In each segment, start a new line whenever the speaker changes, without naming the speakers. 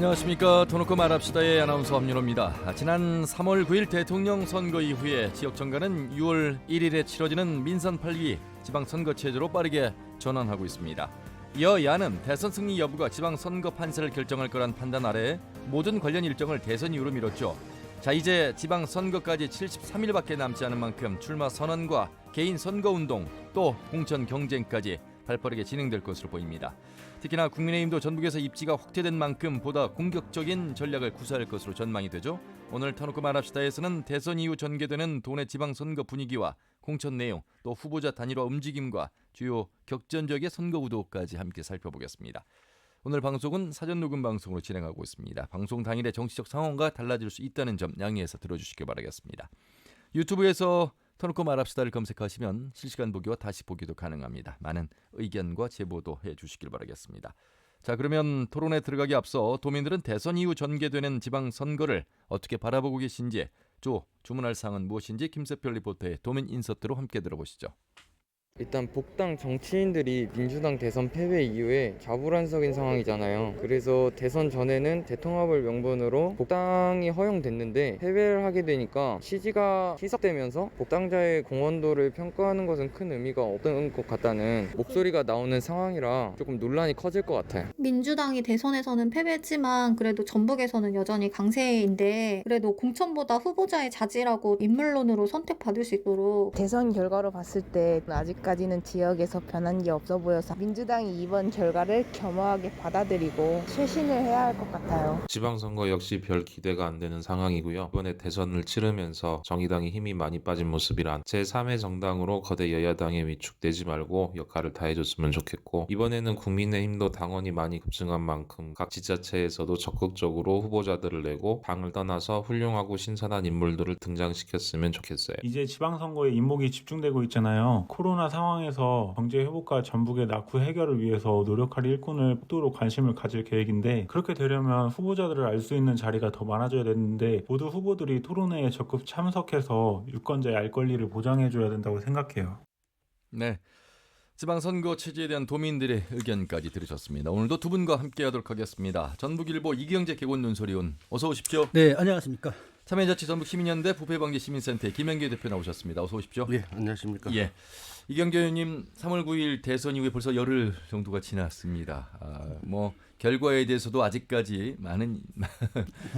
안녕하십니까. 터놓고 말합시다의 아나운서 엄윤호입니다. 지난 3월 9일 대통령 선거 이후에 지역 정가는 6월 1일에 치러지는 민선 8기 지방선거 체제로 빠르게 전환하고 있습니다. 여야는 대선 승리 여부가 지방선거 판세를 결정할 거란 판단 아래 모든 관련 일정을 대선 이후로 미뤘죠. 자, 이제 지방선거까지 73일밖에 남지 않은 만큼 출마 선언과 개인 선거운동 또 공천 경쟁까지 발빠르게 진행될 것으로 보입니다. 특히나 국민의힘도 전북에서 입지가 확대된 만큼 보다 공격적인 전략을 구사할 것으로 전망이 되죠. 오늘 터놓고 말합시다에서는 대선 이후 전개되는 도내 지방선거 분위기와 공천 내용, 또 후보자 단일화 움직임과 주요 격전적의 선거 구도까지 함께 살펴보겠습니다. 오늘 방송은 사전 녹음 방송으로 진행하고 있습니다. 방송 당일의 정치적 상황과 달라질 수 있다는 점 양해해서 들어주시기 바라겠습니다. 유튜브에서 터놓고 말합시다를 검색하시면 실시간 보기와 다시 보기도 가능합니다. 많은 의견과 제보도 해주시길 바라겠습니다. 자, 그러면 토론에 들어가기 앞서 도민들은 대선 이후 전개되는 지방선거를 어떻게 바라보고 계신지, 주문할 사항은 무엇인지 김세별 리포터의 도민 인서트로 함께 들어보시죠.
일단 복당 정치인들이 민주당 대선 패배 이후에 좌불안석인 상황이잖아요. 그래서 대선 전에는 대통합을 명분으로 복당이 허용됐는데 패배를 하게 되니까 취지가 희석되면서 복당자의 공헌도를 평가하는 것은 큰 의미가 없는 것 같다는 목소리가 나오는 상황이라 조금 논란이 커질 것 같아요.
민주당이 대선에서는 패배했지만 그래도 전북에서는 여전히 강세인데 그래도 공천보다 후보자의 자질하고 인물론으로 선택받을 수 있도록
대선 결과로 봤을 때 아직까지는 지역에서 변한 게 없어 보여서 민주당이 이번 결과를 겸허하게 받아들이고 쇄신을 해야 할 것 같아요.
지방선거 역시 별 기대가 안 되는 상황이고요. 이번에 대선을 치르면서 정의당이 힘이 많이 빠진 모습이란 제3의 정당으로 거대 여야당에 위축되지 말고 역할을 다해줬으면 좋겠고, 이번에는 국민의힘도 당원이 많이 급증한 만큼 각 지자체에서도 적극적으로 후보자들을 내고 당을 떠나서 훌륭하고 신선한 인물들을 등장시켰으면 좋겠어요.
이제 지방선거에 인목이 집중되고 있잖아요. 코로나 상황에서 경제 회복과 전북의 낙후 해결을 위해서 노력할 일꾼을 폭도로 관심을 가질 계획인데, 그렇게 되려면 후보자들을 알 수 있는 자리가 더 많아져야 되는데 모두 후보들이 토론회에 적극 참석해서 유권자의 알 권리를 보장해줘야 된다고 생각해요.
네, 지방선거 체제에 대한 도민들의 의견까지 들으셨습니다. 오늘도 두 분과 함께하도록 하겠습니다. 전북일보 이경재 개곤 논설위원, 어서 오십시오.
네, 안녕하십니까.
참여자치 전북시민연대 부패방지시민센터의 김영규 대표 나오셨습니다. 어서 오십시오.
네, 안녕하십니까.
예, 이경재 의원님, 3월 9일 대선 이후에 벌써 열흘 정도가 지났습니다. 결과에 대해서도 아직까지 많은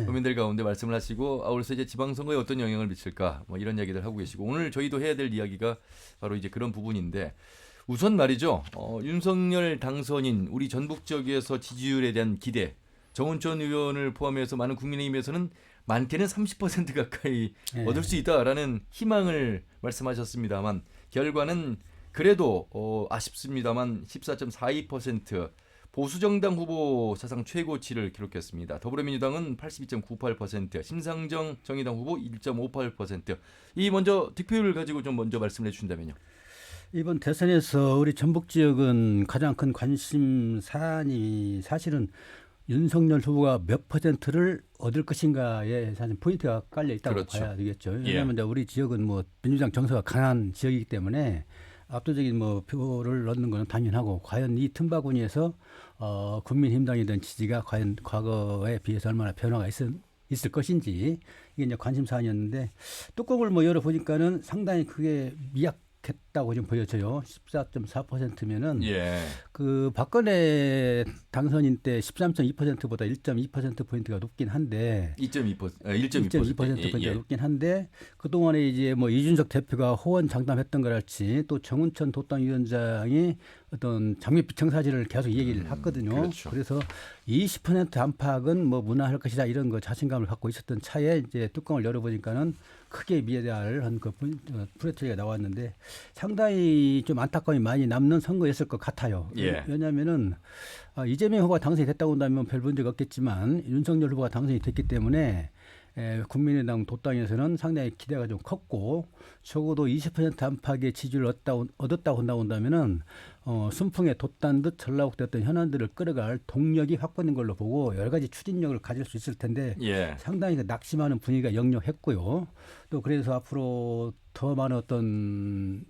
국민들 가운데 말씀을 하시고, 아울러서 이제 지방선거에 어떤 영향을 미칠까 이런 이야기들 하고 계시고, 오늘 저희도 해야 될 이야기가 바로 이제 그런 부분인데, 우선 말이죠. 윤석열 당선인 우리 전북 지역에서 지지율에 대한 기대, 정운천 의원을 포함해서 많은 국민의힘에서는 많게는 30% 가까이 얻을 수 있다라는 희망을 말씀하셨습니다만, 결과는 그래도 아쉽습니다만 14.42%, 보수정당 후보 사상 최고치를 기록했습니다. 더불어민주당은 82.98%, 심상정 정의당 후보 1.58%. 이 먼저 득표율을 가지고 좀 먼저 말씀해 주신다면요.
이번 대선에서 우리 전북 지역은 가장 큰 관심 사안이 사실은 윤석열 후보가 몇 %를 얻을 것인가에 사실 포인트가 깔려 있다고
그렇죠.
봐야 되겠죠. 왜냐하면 우리 지역은 민주당 정서가 강한 지역이기 때문에 압도적인 표를 얻는 것은 당연하고, 과연 이 틈바구니에서 국민힘당에 대한 지지가 과연 과거에 비해서 얼마나 변화가 있을 것인지, 이게 이제 관심 사안이었는데, 뚜껑을 열어보니까는 상당히 그게 미약했다고 좀 보여져요. 14.4%면은 그 박근혜 당선인 때 13.2%보다 1.2%포인트가 높긴 한데, 1.2%포인트가 높긴 한데, 그동안에 이제 이준석 대표가 호언장담했던 걸 할지, 또 정운천 도당위원장이 어떤 장밋빛 청사진을 계속 얘기를 했거든요.
그렇죠.
그래서 20% 안팎은 무난할 것이다, 이런 거 자신감을 갖고 있었던 차에 이제 뚜껑을 열어보니까는 크게 미해할 그 프레트리가 나왔는데, 상당히 좀 안타까움이 많이 남는 선거였을 것 같아요. 왜냐하면은 이재명 후보가 당선이 됐다고 한다면 별 문제가 없겠지만, 윤석열 후보가 당선이 됐기 때문에 국민의당 도당에서는 상당히 기대가 좀 컸고, 적어도 20% 안팎의 지지를 얻었다고 한다면은 순풍에 돛단 듯 전라국됐던 현안들을 끌어갈 동력이 확보된 걸로 보고 여러 가지 추진력을 가질 수 있을 텐데, 상당히 낙심하는 분위기가 역력했고요. 또 그래서 앞으로 더 많은 어떤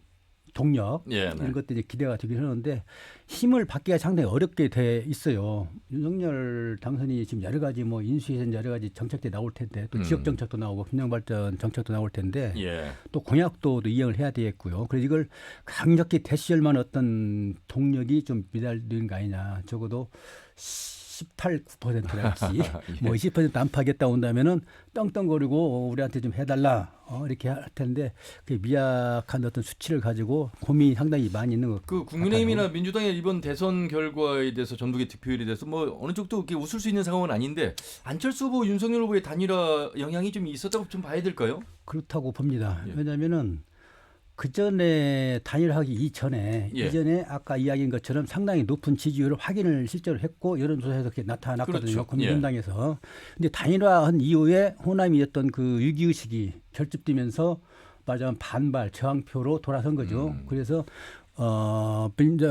동력
예, 네.
이런 것들이 기대가 되긴 하는데 힘을 받기가 상당히 어렵게 돼 있어요. 윤석열 당선이 지금 여러 가지 뭐 인수위에서 여러 가지 정책들이 나올 텐데 또 지역 정책도 나오고 균형발전 정책도 나올 텐데
예.
또 공약도 또 이행을 해야 되겠고요. 그래서 이걸 강력히 대시할 만한 어떤 동력이 좀 미달된 거 아니냐. 적어도 18, 9%랄지 뭐 20% 안팎겠다 온다면은 떵떵거리고 우리한테 좀 해달라 이렇게 할 텐데 그 미약한 어떤 수치를 가지고 고민이 상당히 많이 있는 것
그 국민의힘이나 민주당의 이번 대선 결과에 대해서 전북의 득표율에 대해서 뭐 어느 쪽도 이렇게 웃을 수 있는 상황은 아닌데 안철수 후보, 윤석열 후보의 단일화 영향이 좀 있었다고 좀 봐야 될까요?
그렇다고 봅니다.
예.
왜냐하면은 그 전에 단일하기 이전에
예.
이전에 아까 이야기한 것처럼 상당히 높은 지지율을 확인을 실제로 했고 여론조사에서 그렇게 나타났거든요.
그렇죠.
국민의당에서. 근데 단일화한 이후에 호남이었던 그 위기의식이 결집되면서 말하자면 반발, 저항표로 돌아선 거죠. 그래서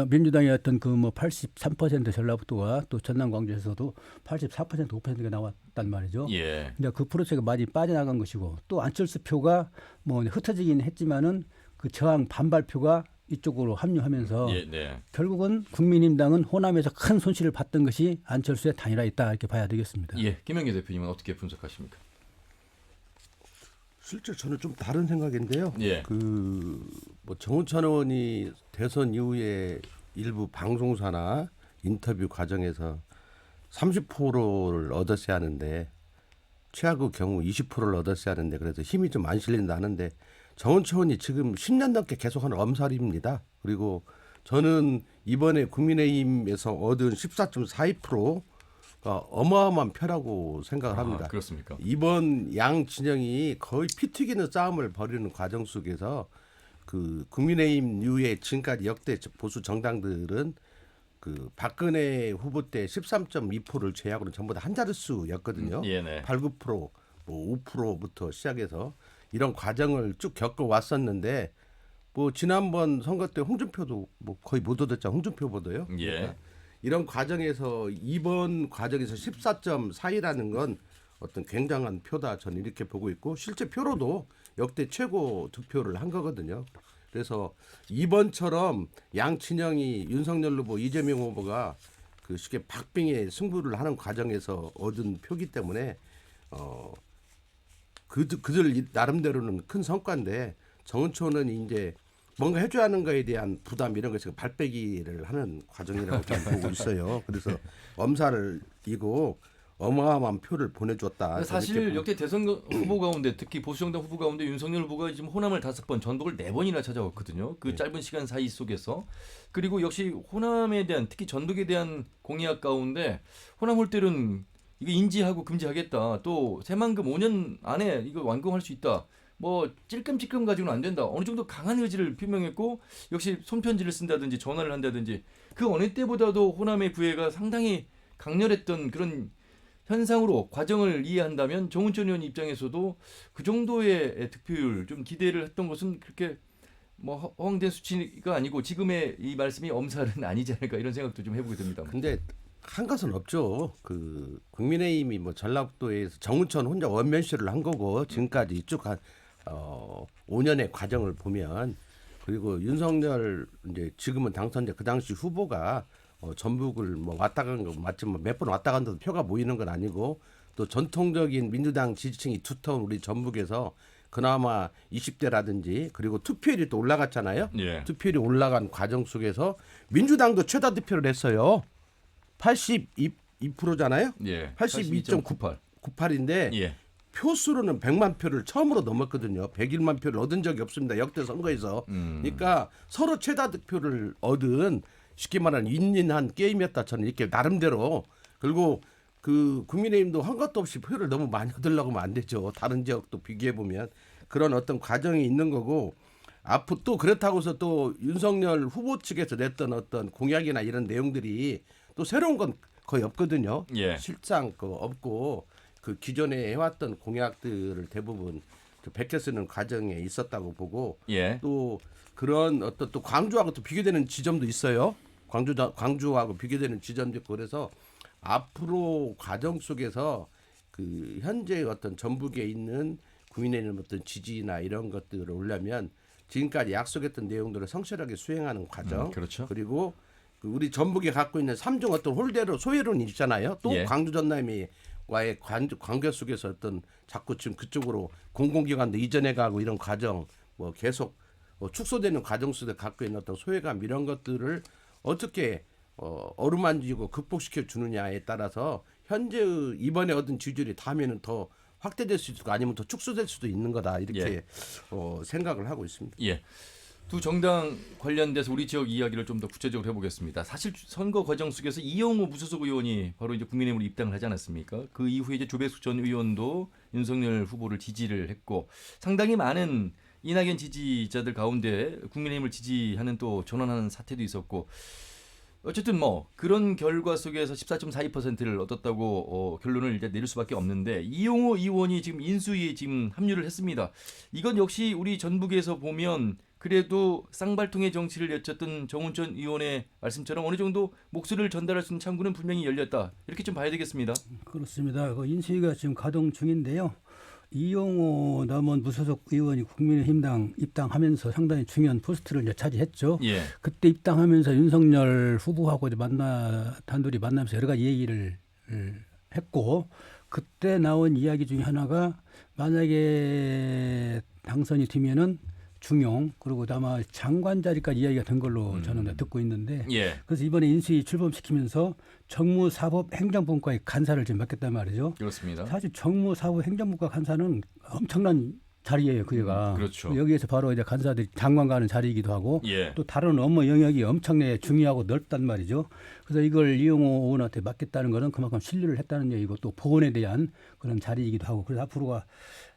민주당의 어떤 그 뭐 83% 전라북도와 또 전남 광주에서도 84% 5%가 나왔단 말이죠.
예.
근데 그 프로세스가 많이 빠져나간 것이고 또 안철수 표가 뭐 흩어지긴 했지만은 그 저항 반발표가 이쪽으로 합류하면서
예, 네.
결국은 국민의힘당은 호남에서 큰 손실을 봤던 것이 안철수의 단일화였다 이렇게 봐야 되겠습니다.
예. 김영기 대표님은 어떻게 분석하십니까?
실제 저는 좀 다른 생각인데요.
예.
뭐 정우찬 의원이 대선 이후에 일부 방송사나 인터뷰 과정에서 30%를 얻었어야 하는데 최악의 경우 20%를 얻었어야 하는데 그래서 힘이 좀 안 실린다 하는데 정우찬 의원이 지금 10년 넘게 계속하는 엄살입니다. 그리고 저는 이번에 국민의힘에서 얻은 14.42%가 어마어마한 표라고 생각을 합니다.
그렇습니까?
이번 양 진영이 거의 피 튀기는 싸움을 벌이는 과정 속에서 그 국민의힘 이후에 지금까지 역대 보수 정당들은 그 박근혜 후보 때 13.2%를 제외하고는 전부 다 한 자릿수였거든요.
예, 네.
8, 9%, 뭐 5%부터 시작해서 이런 과정을 쭉 겪어 왔었는데 뭐 지난번 선거 때 홍준표도 뭐 거의 못 얻었잖아요. 홍준표보다요.
예.
그러니까 이런 과정에서 이번 과정에서 14.4이라는 건 어떤 굉장한 표다 저는 이렇게 보고 있고 실제 표로도 역대 최고 득표를 한 거거든요. 그래서 이번처럼 양 친형이 윤석열 후보, 이재명 후보가 그 쉽게 박빙의 승부를 하는 과정에서 얻은 표기 때문에 그들 나름대로는 큰 성과인데 정은초는 이제 뭔가 해줘야 하는 거에 대한 부담 이런 것을 발빼기를 하는 과정이라고 저는 보고 있어요. 그래서 엄살을 이고 어마어마한 표를 보내줬다.
사실 역대 대선 후보 가운데 특히 보수정당 후보 가운데 윤석열 후보가 지금 호남을 5번, 전북을 4번이나 찾아왔거든요. 그 짧은 시간 사이 속에서. 그리고 역시 호남에 대한 특히 전북에 대한 공약 가운데 호남 홀대는 이거 인지하고 금지하겠다. 또 새만금 5년 안에 이거 완공할 수 있다. 뭐 찔끔찔끔 가지고는 안 된다. 어느 정도 강한 의지를 표명했고 역시 손편지를 쓴다든지 전화를 한다든지 그 어느 때보다도 호남의 구애가 상당히 강렬했던 그런 현상으로 과정을 이해한다면 정운천 의원 입장에서도 그 정도의 득표율 좀 기대를 했던 것은 그렇게 뭐 허황된 수치가 아니고 지금의 이 말씀이 엄살은 아니지 않을까 이런 생각도 좀 해보게 됩니다.
근데 한 것은 없죠. 그 국민의힘이 뭐 전라북도에서 정운천 혼자 원맨쇼를 한 거고 지금까지 쭉 한 5년의 과정을 보면 그리고 윤석열 이제 지금은 당선자 그 당시 후보가 전북을 뭐 왔다 간 거 맞지만 몇 번 왔다 간다도 표가 모이는 건 아니고 또 전통적인 민주당 지지층이 두터운 우리 전북에서 그나마 20대라든지 그리고 투표율이 또 올라갔잖아요.
예.
투표율이 올라간 과정 속에서 민주당도 최다 득표를 했어요. 82%잖아요.
예.
82.98. 98인데
예.
표수로는 100만 표를 처음으로 넘었거든요. 101만 표를 얻은 적이 없습니다. 역대 선거에서. 그러니까 서로 최다 득표를 얻은 쉽게 말하는 윈윈한 게임이었다. 저는 이렇게 나름대로. 그리고 그 국민의힘도 한 것도 없이 표를 너무 많이 얻으려고 하면 안 되죠. 다른 지역도 비교해 보면 그런 어떤 과정이 있는 거고 앞으로 또 그렇다고 해서 또 윤석열 후보 측에서 냈던 어떤 공약이나 이런 내용들이 또 새로운 건 거의 없거든요.
예.
실상 없고 그 기존에 해왔던 공약들을 대부분 베껴 쓰는 과정에 있었다고 보고
예.
또 그런 어떤 또 광주하고 또 비교되는 지점도 있어요. 광주하고 비교되는 지점도 있고 그래서 앞으로 과정 속에서 그 현재 어떤 전북에 있는 국민의힘 어떤 지지나 이런 것들을 올려면 지금까지 약속했던 내용들을 성실하게 수행하는 과정.
그렇죠.
그리고 그 우리 전북이 갖고 있는 3종 어떤 홀대로 소외론이 있잖아요. 또
예.
광주 전남이와의 관계 속에서 어떤 자꾸 지금 그쪽으로 공공기관도 이전해 가고 이런 과정 뭐 계속 축소되는 과정 속에 갖고 있는 어떤 소외감 이런 것들을 어떻게 어루만지고 극복시켜 주느냐에 따라서 현재의 이번에 얻은 지지율이 다음에는 더 확대될 수도 있고 아니면 더 축소될 수도 있는 거다 이렇게 생각을 하고 있습니다.
예. 두 정당 관련돼서 우리 지역 이야기를 좀 더 구체적으로 해보겠습니다. 사실 선거 과정 속에서 이영호 무소속 의원이 바로 이제 국민의힘으로 입당을 하지 않았습니까? 그 이후에 이제 조배숙 전 의원도 윤석열 후보를 지지를 했고 상당히 많은 이낙연 지지자들 가운데 국민의힘을 지지하는 또 전환하는 사태도 있었고 어쨌든 뭐 그런 결과 속에서 14.42%를 얻었다고 결론을 이제 내릴 수밖에 없는데 이용호 의원이 지금 인수위에 지금 합류를 했습니다. 이건 역시 우리 전북에서 보면 그래도 쌍발통의 정치를 여쳤던 정운천 의원의 말씀처럼 어느 정도 목소리를 전달할 수 있는 창구는 분명히 열렸다. 이렇게 좀 봐야 되겠습니다.
그렇습니다. 그 인수위가 지금 가동 중인데요. 이용호 남원 무소속 의원이 국민의힘당 입당하면서 상당히 중요한 포스트를 이제 차지했죠.
예.
그때 입당하면서 윤석열 후보하고 이제 단둘이 만나면서 여러 가지 얘기를 했고 그때 나온 이야기 중에 하나가 만약에 당선이 되면은 중용 그리고 아마 장관 자리까지 이야기가 된 걸로 저는 듣고 있는데
예.
그래서 이번에 인수위 출범시키면서 정무사법행정분과의 간사를 지금 맡겠단 말이죠.
그렇습니다.
사실 정무사법행정분과 간사는 엄청난 자리예요, 그게가.
그렇죠.
여기에서 바로 이제 간사들이 장관 가는 자리이기도 하고
예.
또 다른 업무 영역이 엄청나게 중요하고 넓단 말이죠. 그래서 이걸 이용호 의원한테 맡겠다는 거는 그만큼 신뢰를 했다는 얘기고 또 보건에 대한 그런 자리이기도 하고 그래서 앞으로가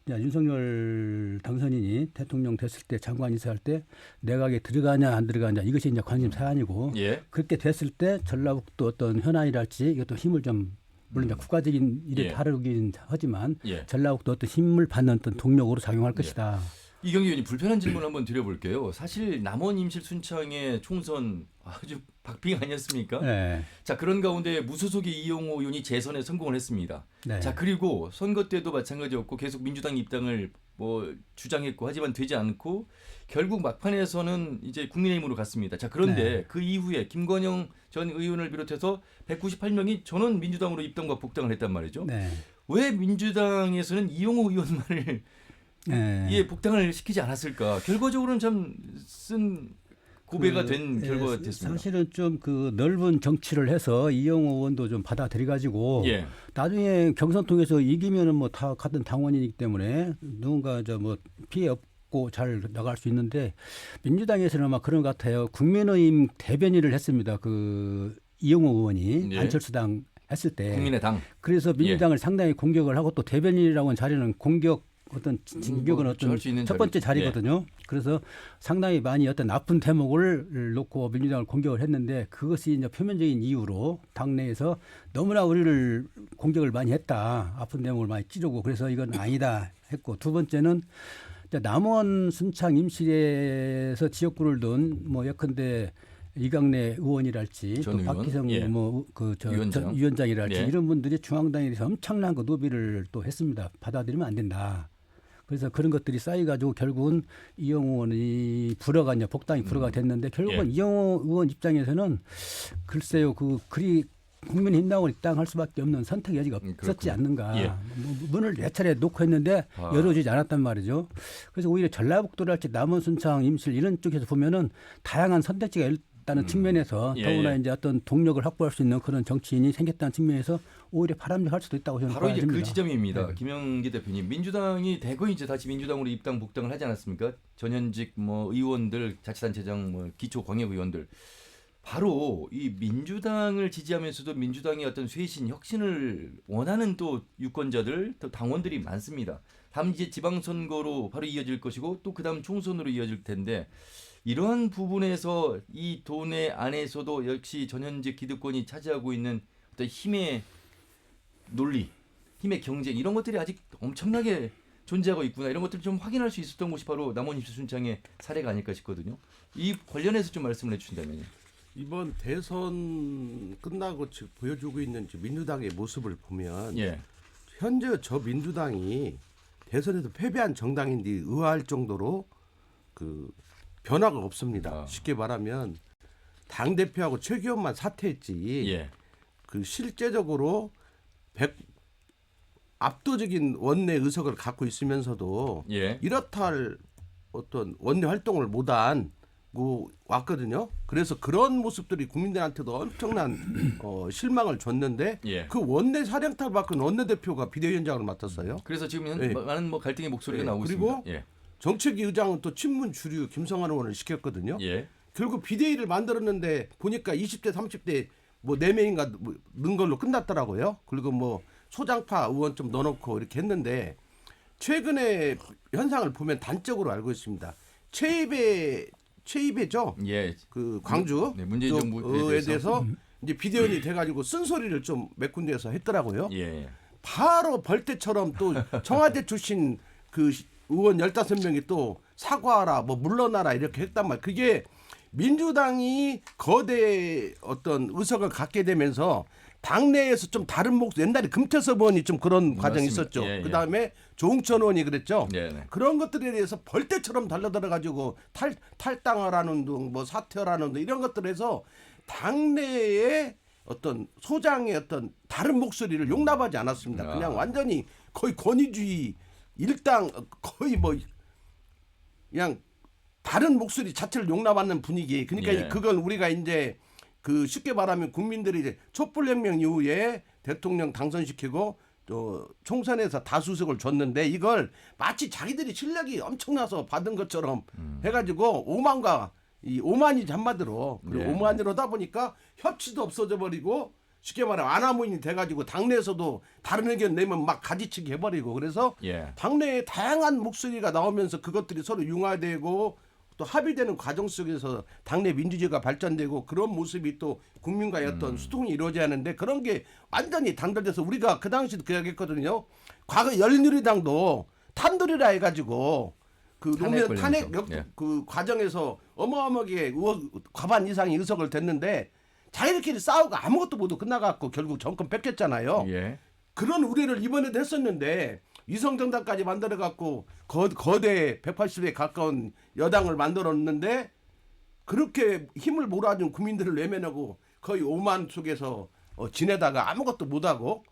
윤석열 당선인이 대통령 됐을 때 장관 인사할 때 내각에 들어가냐 안 들어가냐 이것이 이제 관심 사안이고
예.
그렇게 됐을 때 전라북도 어떤 현안이랄지 이것도 힘을 좀 물론 이제 국가적인 일에
예.
다르긴 하지만
예.
전라북도 어떤 힘을 받는 어떤 동력으로 작용할
예.
것이다.
이경규 의원님 불편한 질문 한번 드려볼게요. 사실 남원 임실 순창의 총선 아주 박빙 아니었습니까?
네.
자 그런 가운데 무소속의 이용호 의원이 재선에 성공을 했습니다.
네.
자 그리고 선거 때도 마찬가지였고 계속 민주당 입당을 뭐 주장했고 하지만 되지 않고 결국 막판에서는 이제 국민의힘으로 갔습니다. 자 그런데
네.
그 이후에 김건영 전 의원을 비롯해서 198명이 전원 민주당으로 입당과 복당을 했단 말이죠.
네.
왜 민주당에서는 이용호 의원만을
네.
예, 복당을 시키지 않았을까? 결과적으로는 참 쓴 고배가 된 결과가 됐습니다.
사실은 좀 그 넓은 정치를 해서 이용호 의원도 좀 받아들여 가지고
예.
나중에 경선 통해서 이기면은 뭐 다 같은 당원이기 때문에 누군가 저 뭐 피해 없고 잘 나갈 수 있는데 민주당에서는 아마 그런 것 같아요. 국민의힘 대변인을 했습니다. 그 이용호 의원이
예.
안철수당 했을 때
국민의당.
그래서 민주당을 상당히 공격을 하고 또 대변인이라고 하는 자리는 어떤 진격은
그렇죠. 할수 있는
첫 번째
자리.
자리거든요. 그래서 상당히 많이 어떤 아픈 대목을 놓고 민주당을 공격을 했는데 그것이 이제 표면적인 이유로 당내에서 너무나 우리를 공격을 많이 했다. 아픈 대목을 많이 찌르고 그래서 이건 아니다 했고 두 번째는 남원 순창 임실에서 지역구를 둔 뭐 예컨대 이강래 의원이랄지
전
또
의원?
박기성
예.
위원장이랄지
예.
이런 분들이 중앙당에 대해서 엄청난 그 노비를 또 했습니다. 받아들이면 안 된다. 그래서 그런 것들이 쌓여가지고 결국은 이용호 의원이 복당이 불허가 됐는데 결국은
예.
이용호 의원 입장에서는 글쎄요 그리 국민힘당을 입당할 수밖에 없는 선택 여지가 없었지
그렇군요.
않는가.
예.
문을 몇 차례 놓고 했는데 열어주지 않았단 말이죠. 그래서 오히려 전라북도랄지 남원 순창 임실 이런 쪽에서 보면은 다양한 선택지가 있다는 측면에서
예,
더구나
예.
이제 어떤 동력을 확보할 수 있는 그런 정치인이 생겼다는 측면에서 오히려 바람직할 수도 있다고 저는
바로 이제 그
봐집니다.
지점입니다.
네.
김영기 대표님, 민주당이 대거 이제 다시 민주당으로 입당 복당을 하지 않았습니까? 전현직 뭐 의원들, 자치단체장, 뭐 기초 광역 의원들 바로 이 민주당을 지지하면서도 민주당의 어떤 쇄신, 혁신을 원하는 또 유권자들, 또 당원들이 많습니다. 다음 이제 지방선거로 바로 이어질 것이고 또 그다음 총선으로 이어질 텐데 이러한 부분에서 이 도내 안에서도 역시 전현직 기득권이 차지하고 있는 어떤 힘의 논리, 힘의 경쟁 이런 것들이 아직 엄청나게 존재하고 있구나 이런 것들을 좀 확인할 수 있었던 곳이 바로 남원 임실 순창의 사례가 아닐까 싶거든요. 이 관련해서 좀 말씀을 해주신다면요.
이번 대선 끝나고 지금 보여주고 있는 민주당의 모습을 보면
예,
현재 저 민주당이 대선에서 패배한 정당인데 의아할 정도로 그 변화가 없습니다.
아.
쉽게 말하면 당 대표하고 최기원만 사퇴했지.
예.
그 실제적으로 압도적인 원내 의석을 갖고 있으면서도
예.
이렇다 할 어떤 원내 활동을 못하고 왔거든요. 그래서 그런 모습들이 국민들한테도 엄청난 실망을 줬는데
예.
그 원내 사령탑 밖은 원내대표가 비대위원장을 맡았어요.
그래서 지금
예.
많은 뭐 갈등의 목소리가
예.
나오고
그리고
있습니다. 예.
정책위 의장은 또 친문 주류 김성환 의원을 시켰거든요.
예.
결국 비대위를 만들었는데 보니까 20대 30대 뭐 4명인가 넣은 걸로 끝났더라고요. 그리고 뭐 소장파 의원 좀 넣어놓고 이렇게 했는데 최근에 현상을 보면 단적으로 알고 있습니다. 최입에죠.
예.
그 광주
네, 문재인 정부에
에 대해서 이제 비대위원이 돼가지고 쓴소리를 좀 몇 군데에서 했더라고요.
예.
바로 벌떼처럼 또 청와대 출신 그 의원 15명이 또 사과하라 뭐 물러나라 이렇게 했단 말. 그게 민주당이 거대 어떤 의석을 갖게 되면서 당내에서 좀 다른 목소리 옛날에 금태섭 의원이 좀 그런 과정이
맞습니다.
있었죠.
예, 예.
그다음에 조홍천 의원이 그랬죠.
네, 네.
그런 것들에 대해서 벌떼처럼 달려들어 가지고 탈당하라는 둥 뭐 사퇴하라는 둥 이런 것들에서 당내에 어떤 소장의 어떤 다른 목소리를 용납하지 않았습니다. 그냥 완전히 거의 권위주의 일당 거의 뭐 그냥 다른 목소리 자체를 용납하는 분위기. 그러니까
예.
그건 우리가 이제 그 쉽게 말하면 국민들이 이제 촛불혁명 이후에 대통령 당선시키고 또 총선에서 다수석을 줬는데 이걸 마치 자기들이 실력이 엄청나서 받은 것처럼 해가지고 오만이 한마디로 그리고
예.
오만이로다 보니까 협치도 없어져 버리고 쉽게 말하면 아나무인이 돼가지고 당내에서도 다른 의견 내면 막 가지치기 해버리고 그래서
예.
당내에 다양한 목소리가 나오면서 그것들이 서로 융화되고 또 합의되는 과정 속에서 당내 민주주의가 발전되고 그런 모습이 또 국민과의 어떤 소통이 이루어져야 하는데 그런 게 완전히 단절돼서 우리가 그 당시도 그 이야기했거든요. 과거 열린우리당도 탄돌이라 해가지고 그 노무현 탄핵
예.
그 과정에서 어마어마하게 과반 이상의 의석을 댔는데 자기들끼리 싸우고 아무것도 못하고 끝나갖고 결국 정권 뺏겼잖아요.
예.
그런 우려를 이번에도 했었는데 위성정당까지 만들어갖고 거대 180에 가까운 여당을 만들었는데 그렇게 힘을 몰아준 국민들을 외면하고 거의 오만 속에서 지내다가 아무것도 못하고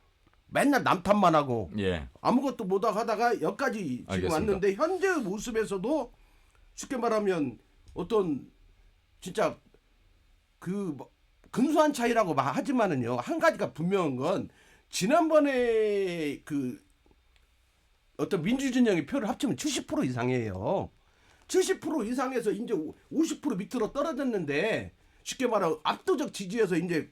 맨날 남탓만 하고
예.
아무것도 못하고 하다가 여기까지 지금
알겠습니다.
왔는데 현재 모습에서도 쉽게 말하면 어떤 진짜 그 근소한 차이라고 하지만은요 한 가지가 분명한 건 지난번에 그 어떤 민주진영의 표를 합치면 70% 이상이에요. 70% 이상에서 이제 50% 밑으로 떨어졌는데 쉽게 말하면 압도적 지지에서 이제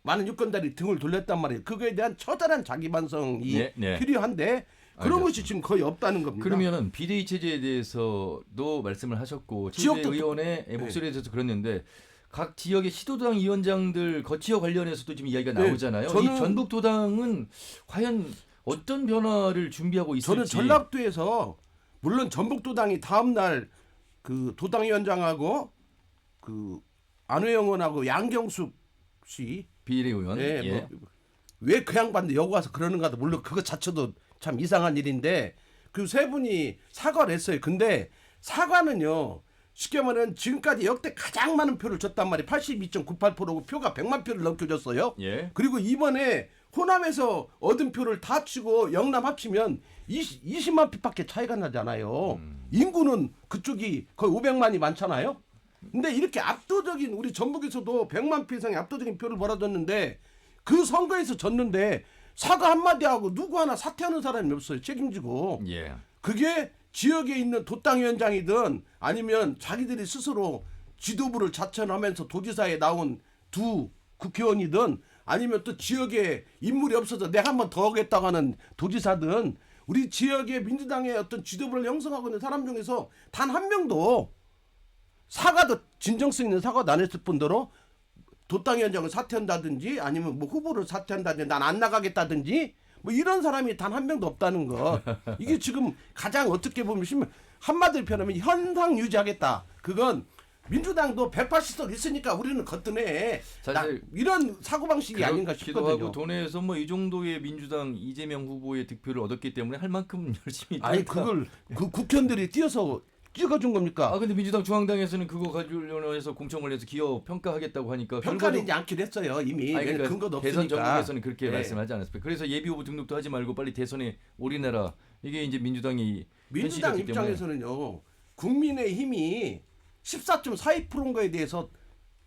많은 유권자들이 등을 돌렸단 말이에요. 그거에 대한 처절한 자기 반성이
네, 네.
필요한데 그런
알겠습니다.
것이 지금 거의 없다는 겁니다.
그러면은 비대위 체제에 대해서도 말씀을 하셨고
지역도
의원의 목소리에 대해서 그랬는데 각 지역의 시도당 위원장들 거치어 관련해서도 지금 이야기가
네,
나오잖아요.
저는-
이 전북도당은 과연 어떤 변화를 준비하고 있을지.
저는 전라도에서 물론 전북도당이 다음 날 그 도당위원장하고 그 안회영 의원하고 양경숙 씨
비례의원.
예,
예.
왜 그 양반도 여기 와서 그러는가도 물론 그것 자체도 참 이상한 일인데 그 세 분이 사과를 했어요. 근데 사과는요. 쉽게 말하면 지금까지 역대 가장 많은 표를 줬단 말이에요. 82.98%고 표가 100만 표를 넘게 줬어요.
예.
그리고 이번에 호남에서 얻은 표를 다 치고 영남 합치면 20만 표밖에 차이가 나잖아요. 인구는 그쪽이 거의 500만이 많잖아요. 근데 이렇게 압도적인 우리 전북에서도 100만 표 이상의 압도적인 표를 벌어줬는데 그 선거에서 졌는데 사과 한마디 하고 누구 하나 사퇴하는 사람이 없어요. 책임지고.
예.
그게 지역에 있는 도당위원장이든 아니면 자기들이 스스로 지도부를 자천하면서 도지사에 나온 두 국회의원이든 아니면 또 지역에 인물이 없어서 내가 한 번 더 하겠다고 하는 도지사든 우리 지역의 민주당의 어떤 지도부를 형성하고 있는 사람 중에서 단 한 명도 사과도 진정성 있는 사과도 안 했을 뿐더러 도당위원장을 사퇴한다든지 아니면 뭐 후보를 사퇴한다든지 난 안 나가겠다든지 뭐 이런 사람이 단 한 명도 없다는 거. 이게 지금 가장 어떻게 보면 한마디로 표현하면 현상 유지하겠다. 그건 민주당도 180석 있으니까 우리는 거뜬해.
사실
이런 사고방식이 아닌가
기도
싶거든요.
하고 도내에서 뭐 이 정도의 민주당 이재명 후보의 득표를 얻었기 때문에 할 만큼 열심히
아니
했다.
그걸 그 국회의원들이 뛰어서 찍어준 겁니까?
아 근데 민주당 중앙당에서는 그거 관련해서 공청을 해서 기여 평가하겠다고 하니까
평가는
결과도-
이제 않긴 했어요. 이미
아니, 그러니까
근거도
대선
없으니까.
전국에서는 그렇게
네.
말씀하지 않았습니까? 그래서 예비 후보 등록도 하지 말고 빨리 대선에 올인해라. 이게 이제 민주당이
민주당
현실이었기 때문에.
입장에서는요. 국민의힘이 14.42%인 거에 대해서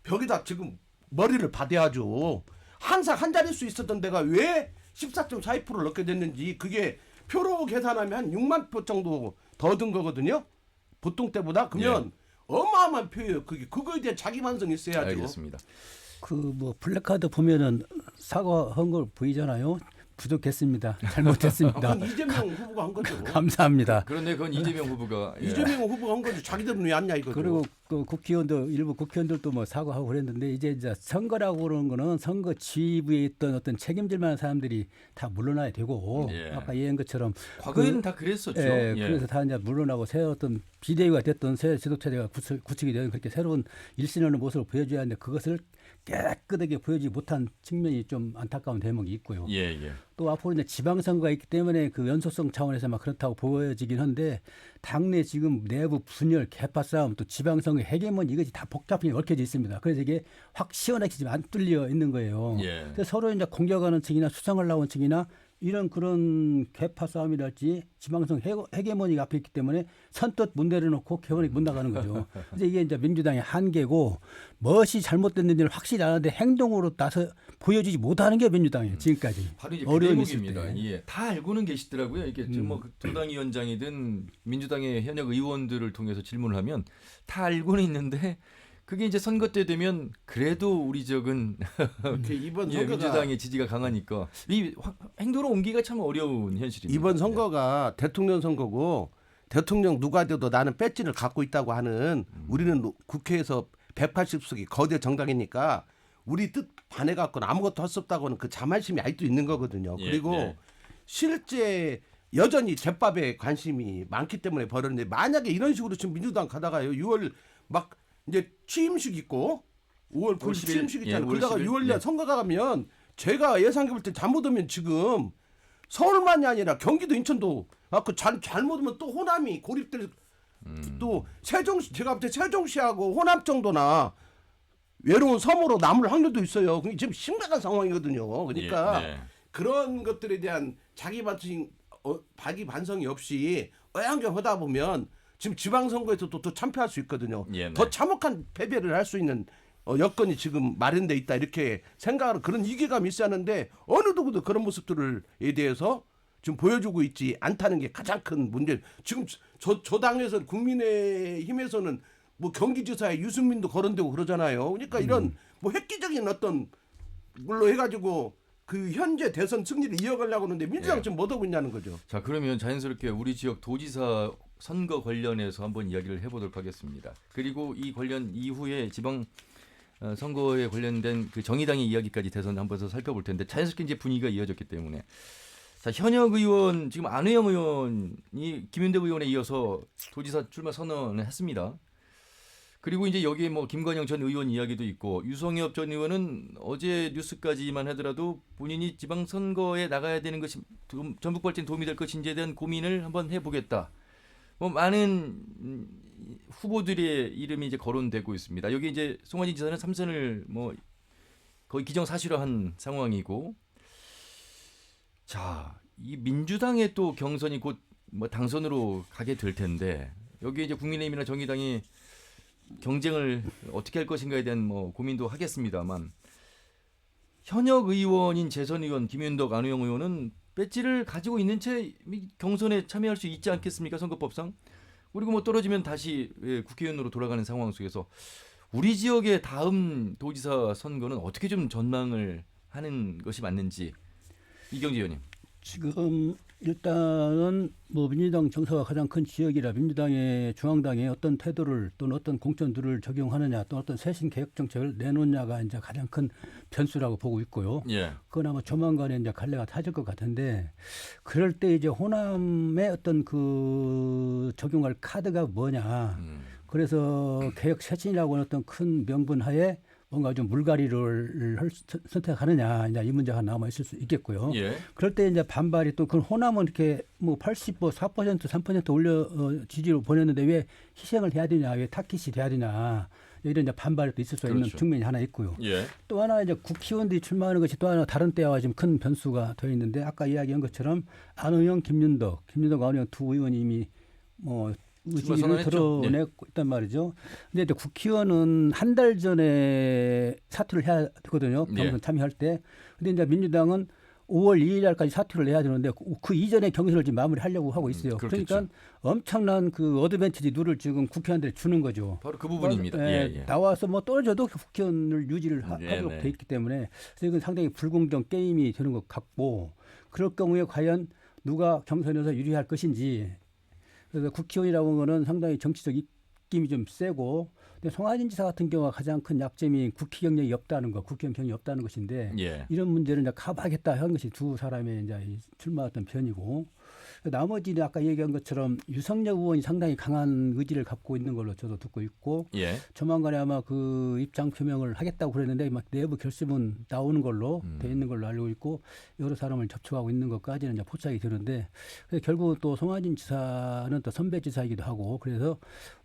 벽에다 지금 머리를 받아야죠. 항상 한 자릿수 있었던 데가 왜 14.42%를 넣게 됐는지 그게 표로 계산하면 한 6만 표 정도 더 든 거거든요. 보통 때보다. 그러면 어마어마한 표예요. 그거에 대한 자기 반성이 있어야죠.
알겠습니다.
그 뭐 플래카드 보면은 사과한 걸 보이잖아요. 부족했습니다. 잘못했습니다.
그건 이재명 후보가 한 거죠.
감사합니다.
그런데 그건 이재명 후보가
이재명 후보가 한 거죠. 자기들은 왜 안냐 이거죠.
그리고 그 국회의원도 일부 국회의원들도 뭐 사과하고 그랬는데 이제 선거라고 그러는 거는 선거 지휘부에 있던 어떤 책임질 만한 사람들이 다 물러나야 되고
예.
아까 얘기한 것처럼
과거에는 다 그랬었죠.
예,
예.
그래서 다 이제 물러나고 새 어떤 비대위가 됐던 새 지도체제가 구축이 되는 그렇게 새로운 일신하는 모습을 보여줘야 하는데 그것을 깨끗하게 보여주지 못한 측면이 좀 안타까운 대목이 있고요.
예, 예.
또 앞으로 이제 지방선거가 있기 때문에 그 연속성 차원에서 막 그렇다고 보여지긴 한데 당내 지금 내부 분열, 개파 싸움, 또 지방선거 헤게모니 이것이 다 복잡히 얽혀져 있습니다. 그래서 이게 확 시원하게 지금 안 뚫려 있는 거예요.
예.
그래서 서로 이제 공격하는 측이나 수성을 나온 측이나 이런 그런 개파 싸움이랄지 지방선 헤게모니가 앞에 있기 때문에 선뜻 문 내려놓고 개원이 못 나가는 거죠. 그래서 이게 이제 민주당의 한계고 무엇이 잘못됐는지를 확실히 아는데 행동으로 나서 보여주지 못하는 게 민주당이에요. 지금까지.
바로 이제 그
어려움이 있을
대목입니다.
때.
예, 다 알고는 계시더라고요. 이게 뭐 도당위원장이든 민주당의 현역 의원들을 통해서 질문을 하면 다 알고는 있는데 그게 이제 선거 때 되면 그래도 우리 적은
이번
예,
선거가
민주당의 지지가 강하니까 이 행동으로 옮기기가 참 어려운 현실입니다.
이번 선거가 대통령 선거고 대통령 누가 돼도 나는 배지를 갖고 있다고 하는 우리는 국회에서 180석이 거대 정당이니까 우리 뜻 반해갖고는 아무것도 할 수 없다고 하는 그 자만심이 아직도 있는 거거든요.
예,
그리고
예.
실제 여전히 제밥에 관심이 많기 때문에 벌었는데 만약에 이런 식으로 지금 민주당 가다가요 6월 막 이제 취임식 있고 5월 9일
10일,
취임식 있잖아요.
예,
그러다가
10일,
6월에
네.
선거가 가면 제가 예상해 볼 때 잘못 오면 지금 서울만이 아니라 경기도 인천도 잘못 오면 또 호남이 고립될 또 세종시 제가 볼 때 세종시하고 호남 정도나 외로운 섬으로 남을 확률도 있어요. 그게 지금 심각한 상황이거든요. 그러니까
예, 네.
그런 것들에 대한 자기 반성이 없이 어양겨 하다 보면 지금 지방선거에서도 또 참패할 수 있거든요.
예, 네.
더 참혹한 패배를 할 수 있는 여건이 지금 마련돼 있다 이렇게 생각하는 그런 위기감이 있어야 하는데 어느 누구도 그런 모습들에 대해서 지금 보여주고 있지 않다는 게 가장 큰 문제. 지금 저 당에서 국민의힘에서는 뭐 경기지사에 유승민도 거론되고 그러잖아요. 그러니까 이런 뭐 획기적인 어떤 물로 해가지고 그 현재 대선 승리를 이어가려고 하는데 민주당
예.
지금 못 하고 있냐는 거죠.
자 그러면 자연스럽게 우리 지역 도지사 선거 관련해서 한번 이야기를 해보도록 하겠습니다. 그리고 이 관련 이후에 지방 선거에 관련된 그 정의당의 이야기까지 대선 한번 더 살펴볼 텐데 자연스럽게 이제 분위기가 이어졌기 때문에 자 현역 의원 지금 안우영 의원이 김윤대 의원에 이어서 도지사 출마 선언을 했습니다. 그리고 이제 여기에 뭐 김관영 전 의원 이야기도 있고 유성엽 전 의원은 어제 뉴스까지만 하더라도 본인이 지방선거에 나가야 되는 것이 전북 발전에 도움이 될 것인지에 대한 고민을 한번 해보겠다. 뭐 많은 후보들의 이름이 이제 거론되고 있습니다. 여기 이제 송환진 지사는 3선을 뭐 거의 기정사실화한 상황이고, 자, 이 민주당의 또 경선이 곧 뭐 당선으로 가게 될 텐데 여기 이제 국민의힘이나 정의당이 경쟁을 어떻게 할 것인가에 대한 뭐 고민도 하겠습니다만 현역 의원인 재선 의원 김윤덕 안우영 의원은 배지를 가지고 있는 채 경선에 참여할 수 있지 않겠습니까? 선거법상. 그리고 뭐 떨어지면 다시 국회의원으로 돌아가는 상황 속에서 우리 지역의 다음 도지사 선거는 어떻게 좀 전망을 하는 것이 맞는지 이경재 의원님.
지금 일단은 뭐 민주당 정서가 가장 큰 지역이라 민주당의 중앙당의 어떤 태도를 또는 어떤 공천들을 적용하느냐 또 어떤 쇄신 개혁 정책을 내놓냐가 이제 가장 큰 변수라고 보고 있고요.
예.
그건 아마 조만간에 이제 갈래가 타질 것 같은데 그럴 때 이제 호남의 어떤 그 적용할 카드가 뭐냐. 그래서 개혁 쇄신이라고 하는 어떤 큰 명분 하에 뭔가 좀 물갈이를 선택하느냐 이제 이 문제가 남아 있을 수 있겠고요.
예.
그럴 때 이제 반발이 또 그 호남은 이렇게 뭐 4% 3% 올려 지지로 보냈는데 왜 희생을 해야 되냐, 왜 타깃이 돼야 되냐 이런 이제 반발이 또 있을 수 있는
그렇죠.
측면이 하나 있고요.
예.
또 하나 이제 국회의원들이 출마하는 것이 또 하나 다른 때와 좀 큰 변수가 되어 있는데 아까 이야기한 것처럼 안호영, 김윤덕, 안호영 두 의원이 이미 뭐
출마
의지를
선언했죠.
드러내고 있단 말이죠. 근데 이제 국회의원은 한 달 전에 사퇴를 해야 되거든요.
예.
경선 참여할 때. 근데 이제 민주당은 5월 2일 날까지 사퇴를 해야 되는데 그 이전에 경선을 지금 마무리하려고 하고 있어요.
그렇겠죠.
그러니까 엄청난 그 어드밴티지 누를 지금 국회의원들이 주는 거죠.
바로 그 부분입니다.
예,
예.
나와서 뭐 떨어져도 국회의원을 유지를
네,
하도록
네.
돼 있기 때문에 그래서 이건 상당히 불공정 게임이 되는 것 같고 그럴 경우에 과연 누가 경선에서 유리할 것인지 그래서 국회의원이라고 하는 거는 상당히 정치적 입김이 좀 세고 근데 송하진 지사 같은 경우가 가장 큰 약점이 국회 경력이 없다는 거, 국회의원 경력이 없다는 것인데
예.
이런 문제를 이제 커버하겠다 하는 것이 두 사람의 이제 출마했던 편이고 나머지는 아까 얘기한 것처럼 유석열 의원이 상당히 강한 의지를 갖고 있는 걸로 저도 듣고 있고
예.
조만간에 아마 그 입장 표명을 하겠다고 그랬는데 막 내부 결심은 나오는 걸로 돼 있는 걸로 알고 있고 여러 사람을 접촉하고 있는 것까지는 이제 포착이 되는데 그래서 결국 또 송하진 지사는 또 선배 지사이기도 하고 그래서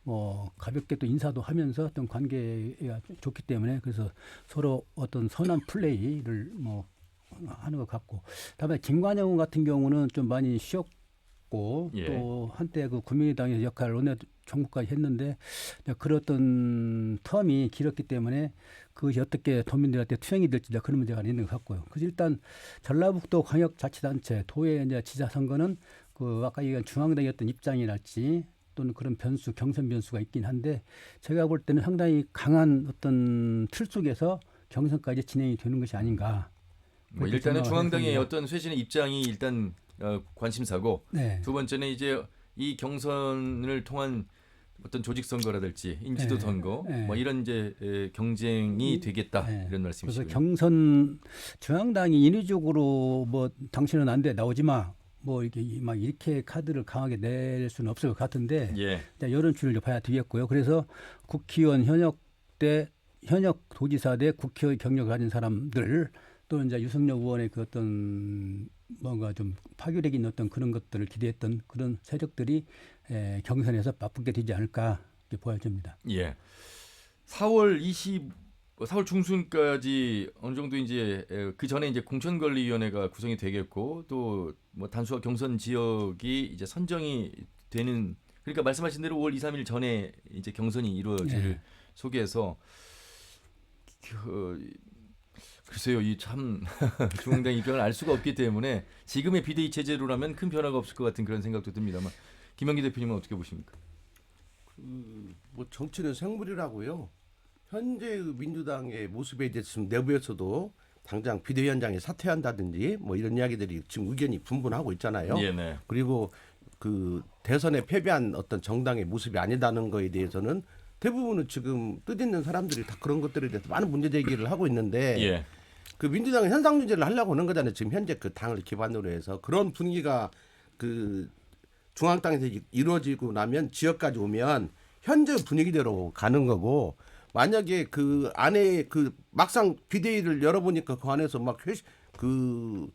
뭐 가볍게 또 인사도 하면서 어떤 관계가 좋기 때문에 그래서 서로 어떤 선한 플레이를 뭐 하는 것 같고 다음에 김관영 의원 같은 경우는 좀 많이 쉬었고
예.
또 한때 그 국민의당에서 역할을 원내 정부까지 했는데 그랬던 텀이 길었기 때문에 그것이 어떻게 도민들한테 투영이 될지 그런 문제가 있는 것 같고요. 그래서 일단 전라북도 광역자치단체 도의 이제 지자 선거는 그 아까 얘기한 중앙당의 어떤 입장이랄지 또는 그런 변수 경선 변수가 있긴 한데 제가 볼 때는 상당히 강한 어떤 틀 속에서 경선까지 진행이 되는 것이 아닌가.
뭐
그렇게
일단은
생각을
중앙당의
해서요.
어떤 쇄신의 입장이 일단 관심사고
네.
두 번째는 이제 이 경선을 통한 어떤 조직 선거라든지 인지도
네.
선거
네.
뭐 이런 이제 경쟁이 되겠다
네.
이런
그래서
말씀이시고요.
경선 중앙당이 인위적으로 뭐 당신은 안 돼 나오지 마. 뭐 이렇게 막 이렇게 카드를 강하게 낼 수는 없을 것 같은데
예.
여론 추이를 봐야 되겠고요. 그래서 국회의원 현역 도지사 대 국회의 경력을 가진 사람들 또 이제 유석열 의원의 그 어떤 뭔가 좀 파괴력 있는 어떤 그런 것들을 기대했던 그런 세력들이 경선에서 맞붙게 되지 않을까 이렇게 보여집니다.
예. 4월 중순까지 어느 정도 이제 그 전에 이제 공천관리위원회가 구성이 되겠고 또 뭐 단수와 경선 지역이 이제 선정이 되는 그러니까 말씀하신 대로 5월 2, 3일 전에 이제 경선이 이루어질
네.
속에서 글쎄요, 이 참 중앙당 입장을 알 수가 없기 때문에 지금의 비대위 체제로라면 큰 변화가 없을 것 같은 그런 생각도 듭니다만 김영기 대표님은 어떻게 보십니까?
뭐 정치는 생물이라고요. 현재 민주당의 모습에 대해서 내부에서도 당장 비대위원장이 사퇴한다든지 뭐 이런 이야기들이 지금 의견이 분분하고 있잖아요.
예, 네.
그리고 그 대선에 패배한 어떤 정당의 모습이 아니다는 거에 대해서는 대부분은 지금 뜻있는 사람들이 다 그런 것들에 대해서 많은 문제 제기를 하고 있는데
예.
그 민주당은 현상 유지를 하려고 하는 거잖아요. 지금 현재 그 당을 기반으로 해서 그런 분위기가 그 중앙당에서 이루어지고 나면 지역까지 오면 현재 분위기대로 가는 거고 만약에 그 안에 그 막상 비대위를 열어보니까 그 안에서 막 그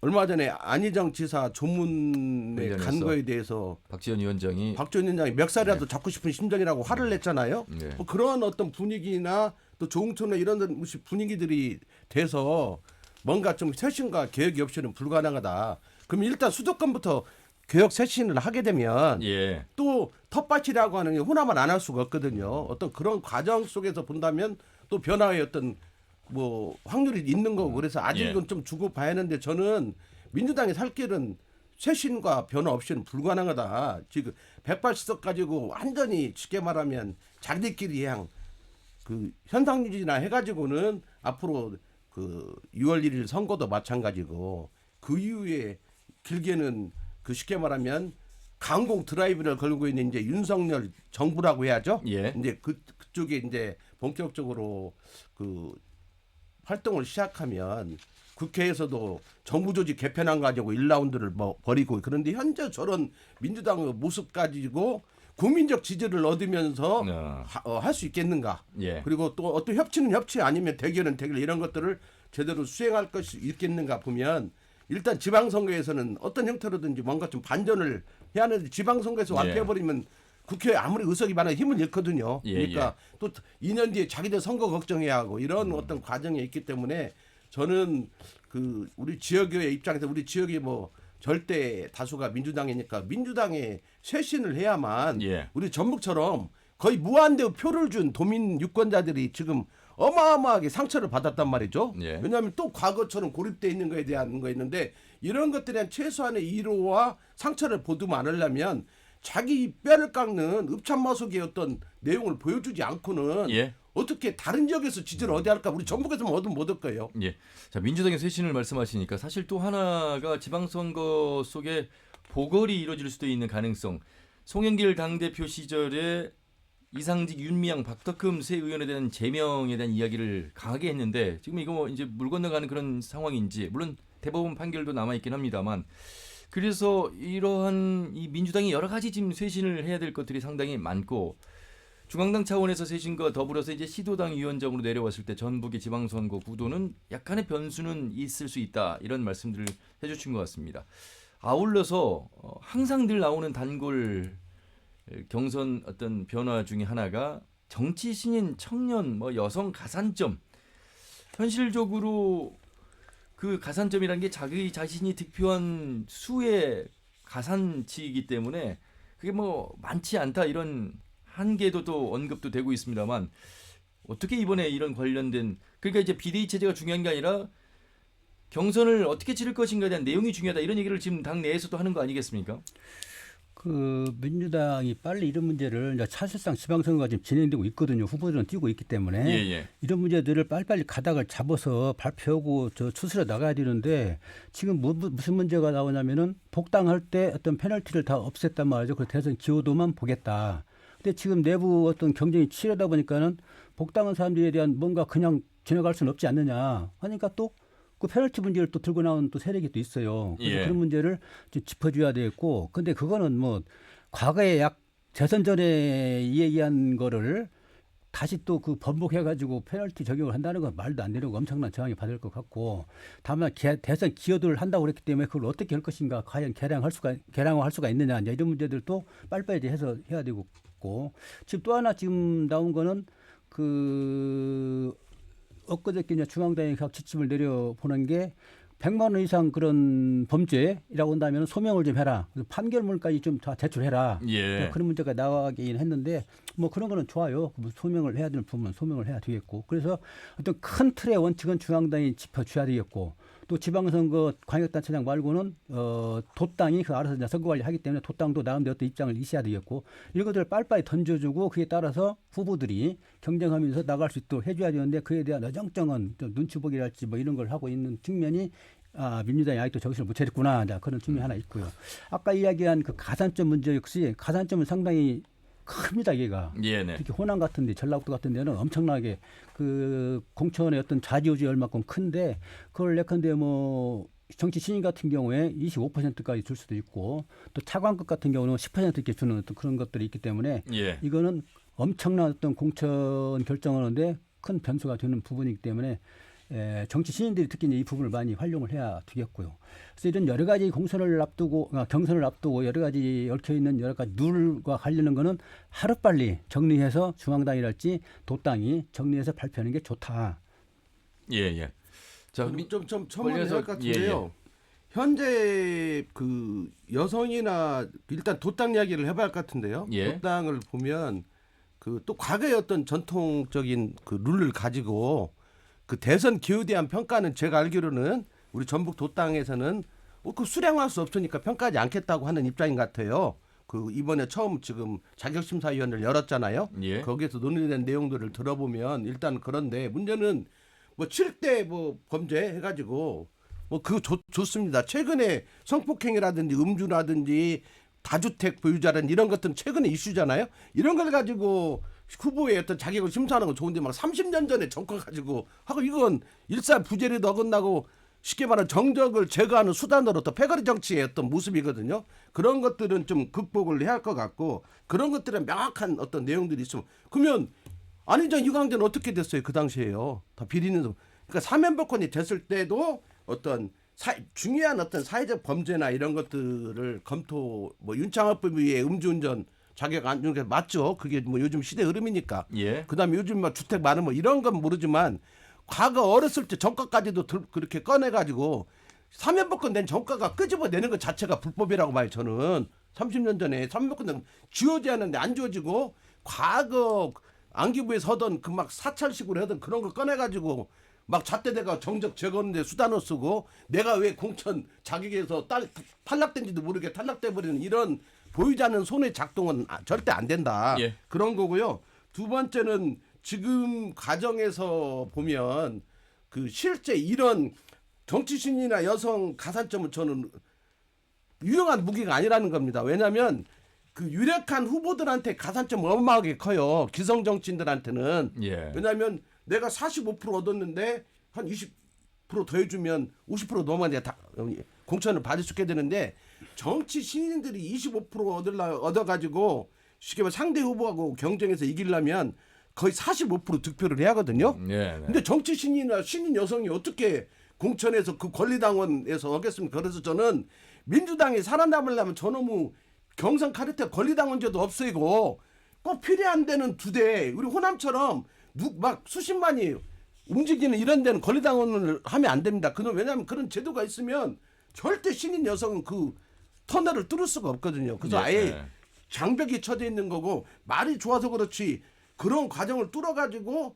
얼마 전에 안희정 지사 조문에 간
관련해서
거에 대해서
박지원 위원장이
박지원 위원장이 멱살이라도 잡고 싶은 심정이라고 화를 냈잖아요.
네.
뭐 그런 어떤 분위기나 또 조응천이나 이런 분위기들이 돼서 뭔가 좀 쇄신과 개혁이 없이는 불가능하다. 그럼 일단 수도권부터 개혁 쇄신을 하게 되면
예.
또 텃밭이라고 하는 게 호남을 안 할 수가 없거든요. 어떤 그런 과정 속에서 본다면 또 변화의 어떤 뭐 확률이 있는 거고 그래서 아직은 좀 주고 봐야 하는데 저는 민주당의 살 길은 쇄신과 변화 없이는 불가능하다. 지금 180석 가지고 완전히 쉽게 말하면 자기들끼리 그냥 그 현상 유지나 해가지고는 앞으로 그 6월 1일 선거도 마찬가지고 그 이후에 길게는 그 쉽게 말하면 강공 드라이브를 걸고 있는 이제 윤석열 정부라고 해야죠.
예.
이제 그쪽에 이제 본격적으로 그 활동을 시작하면 국회에서도 정부 조직 개편안 가지고 1라운드를 뭐 벌이고 그런데 현재 저런 민주당의 모습 가지고 국민적 지지를 얻으면서 할 수 있겠는가?
예.
그리고 또 어떤 협치는 협치 아니면 대결은 대결 이런 것들을 제대로 수행할 것이 있겠는가 보면 일단 지방선거에서는 어떤 형태로든지 뭔가 좀 반전을 해야 하는데 지방선거에서 완패해버리면 국회에 아무리 의석이 많아도 힘을 잃거든요. 그러니까 또 2년 뒤에 자기들 선거 걱정해야 하고 이런 어떤 과정이 있기 때문에 저는 그 우리 지역의 입장에서 우리 지역이 뭐 절대 다수가 민주당이니까 민주당에 쇄신을 해야만 우리 전북처럼 거의 무한대로 표를 준 도민 유권자들이 지금 어마어마하게 상처를 받았단 말이죠. 왜냐하면 또 과거처럼 고립돼 있는 거에 대한 거 있는데 이런 것들에 대한 최소한의 위로와 상처를 보두면 않으려면 자기 뼈를 깎는 읍참마속의 어떤 내용을 보여주지 않고는 어떻게 다른 지역에서 지지를 얻어야 할까? 우리 전북에서만 얻으면 못 얻을 거예요.
자, 민주당의 쇄신을 말씀하시니까 사실 또 하나가 지방선거 속에 보궐이 이루어질 수도 있는 가능성. 송영길 당대표 시절에 이상직, 윤미향, 박덕흠 세 의원에 대한 제명에 대한 이야기를 강하게 했는데 지금 이거 뭐 이제 물 건너가는 그런 상황인지 물론 대법원 판결도 남아 있긴 합니다만 그래서 이러한 이 민주당이 여러 가지 지금 쇄신을 해야 될 것들이 상당히 많고 중앙당 차원에서 쇄신과 더불어서 이제 시도당 위원장으로 내려왔을 때 전북의 지방선거 구도는 약간의 변수는 있을 수 있다 이런 말씀들을 해주신 것 같습니다. 아울러서 항상 늘 나오는 단골 경선 어떤 변화 중에 하나가 정치 신인 청년 뭐 여성 가산점 현실적으로 그 가산점이라는 게 자기 자신이 득표한 수의 가산치이기 때문에 그게 뭐 많지 않다 이런 한계도 또 언급도 되고 있습니다만 어떻게 이번에 이런 관련된 그러니까 이제 비대위 체제가 중요한 게 아니라 경선을 어떻게 치를 것인가에 대한 내용이 중요하다 이런 얘기를 지금 당 내에서도 하는 거 아니겠습니까?
그 민주당이 빨리 이런 문제를 이제 사실상 지방선거가 지금 진행되고 있거든요. 후보들은 뛰고 있기 때문에 이런 문제들을 빨리빨리 가닥을 잡아서 발표하고 추스려 나가야 되는데 지금 무슨 문제가 나오냐면은 복당할 때 어떤 페널티를 다 없앴단 말이죠. 그 대선 기여도만 보겠다. 근데 지금 내부 어떤 경쟁이 치열하다 보니까는 복당한 사람들에 대한 뭔가 그냥 지나갈 수는 없지 않느냐. 하니까 또 그 페널티 문제를 또 들고 나온 또 세력이 또 있어요. 그래서 그런 문제를 좀 짚어줘야 되겠고, 근데 그거는 뭐 과거에 약 대선 전에 얘기한 거를 다시 또 그 번복해가지고 페널티 적용을 한다는 건 말도 안 되는 거 엄청난 저항이 받을 것 같고, 다만 대선 기여도를 한다고 그랬기 때문에 그걸 어떻게 할 것인가, 과연 개량화할 수가 있느냐, 이제 이런 문제들도 빨리빨리 해서 해야 되고, 지금 또 하나 지금 나온 거는 그 엊그저께 이제 중앙당이 각 지침을 내려보는 게 100만 원 이상 그런 범죄라고 한다면 소명을 좀 해라. 그래서 판결문까지 좀 다 제출해라. 그런 문제가 나가긴 했는데 뭐 그런 거는 좋아요. 소명을 해야 되는 부분은 소명을 해야 되겠고. 그래서 어떤 큰 틀의 원칙은 중앙당이 짚어줘야 되겠고 또 지방선거 광역단체장 말고는 도당이 그 알아서 이제 선거관리하기 때문에 도당도 나름대로 어떤 입장을 있어야 되겠고 이런 것들을 빨리빨리 던져주고 그에 따라서 후보들이 경쟁하면서 나갈 수 있도록 해줘야 되는데 그에 대한 어정쩡한 눈치 보기랄지 뭐 이런 걸 하고 있는 측면이 민주당이 아직도 정신을 못 차렸구나. 그런 측면이 하나 있고요. 아까 이야기한 그 가산점 문제 역시 가산점은 상당히 큽니다, 얘가. 특히 호남 같은데, 전라북도 같은 데는 엄청나게 그 공천의 어떤 좌지우지 얼마큼 큰데, 그걸 예컨대 뭐 정치 신인 같은 경우에 25%까지 줄 수도 있고, 또 차관급 같은 경우는 10% 이렇게 주는 어떤 그런 것들이 있기 때문에, 이거는 엄청난 어떤 공천 결정하는데 큰 변수가 되는 부분이기 때문에, 정치 신인들이 특히 이 부분을 많이 활용을 해야 되겠고요. 그래서 이런 여러 가지 경선을 앞두고 여러 가지 얽혀 있는 여러 가지 룰과 관련된 거는 하루빨리 정리해서 중앙당이랄지 도당이 정리해서 발표하는 게 좋다.
자, 좀 첨언해야 할 것 같은데요. 현재 그 여성이나 일단 도당 이야기를 해봐야 할 것 같은데요. 도당을 보면 그 또 과거의 어떤 전통적인 그 룰을 가지고 그 대선 기후에 대한 평가는 제가 알기로는 우리 전북 도당에서는 그 수량할 수 없으니까 평가하지 않겠다고 하는 입장인 것 같아요. 그 이번에 처음 지금 자격심사위원회를 열었잖아요. 거기에서 논의된 내용들을 들어보면 일단 그런데 문제는 뭐 7대 뭐 범죄 해가지고 뭐 그거 좋습니다. 최근에 성폭행이라든지 음주라든지 다주택 보유자라는 이런 것들은 최근에 이슈잖아요. 이런 걸 가지고 후보의 어떤 자격을 심사하는 건 좋은데 막 30년 전에 정권 가지고 하고 이건 일사부재료도 어긋나고 쉽게 말하면 정적을 제거하는 수단으로 또 패거리 정치의 어떤 모습이거든요. 그런 것들은 좀 극복을 해야 할 것 같고 그런 것들은 명확한 어떤 내용들이 있으면 그러면 안희정 유강제는 어떻게 됐어요? 그 당시에요. 다 비리는 그러니까 사면법권이 됐을 때도 어떤 중요한 어떤 사회적 범죄나 이런 것들을 검토 뭐 윤창호법 위에 음주운전 자격 안 주는 게 맞죠. 그게 뭐 요즘 시대 흐름이니까.
예.
그다음에 요즘 뭐 주택 많은 뭐 이런 건 모르지만 과거 어렸을 때 정가까지도 그렇게 꺼내가지고 사면법권 낸 정가가 끄집어내는 것 자체가 불법이라고 봐요. 저는 30년 전에 사면법권 지워져야 하는데 안 지워지고 과거 안기부에서 하던 그 막 사찰식으로 하던 그런 걸 꺼내가지고 막 잣대대가 정적 제거하는데 수단을 쓰고 내가 왜 공천 자격에서 탈락된지도 모르게 탈락돼 버리는 이런 보이지 않는 손의 작동은 절대 안 된다.
예.
그런 거고요. 두 번째는 지금 과정에서 보면 그 실제 이런 정치신이나 여성 가산점은 저는 유용한 무기가 아니라는 겁니다. 왜냐하면 그 유력한 후보들한테 가산점 어마어마하게 커요. 기성 정치인들한테는.
예.
왜냐하면 내가 45% 얻었는데 한 20% 더해주면 50% 넘어야 다 공천을 받을 수 있게 되는데 정치 신인들이 25% 얻어가지고 쉽게 말하면 상대 후보하고 경쟁해서 이기려면 거의 45% 득표를 해야 하거든요.
네.
근데 정치 신인이나 신인 여성이 어떻게 공천에서 그 권리당원에서 얻겠습니까? 그래서 저는 민주당이 살아남으려면 저놈의 경선 카르텔 권리당원제도 없애고 꼭 필요한 데는 2대 우리 호남처럼 막 수십만이 움직이는 이런 데는 권리당원을 하면 안 됩니다. 왜냐하면 그런 제도가 있으면 절대 신인 여성은 그 터널을 뚫을 수가 없거든요. 그래서 아예 장벽이 쳐져 있는 거고 말이 좋아서 그렇지 그런 과정을 뚫어가지고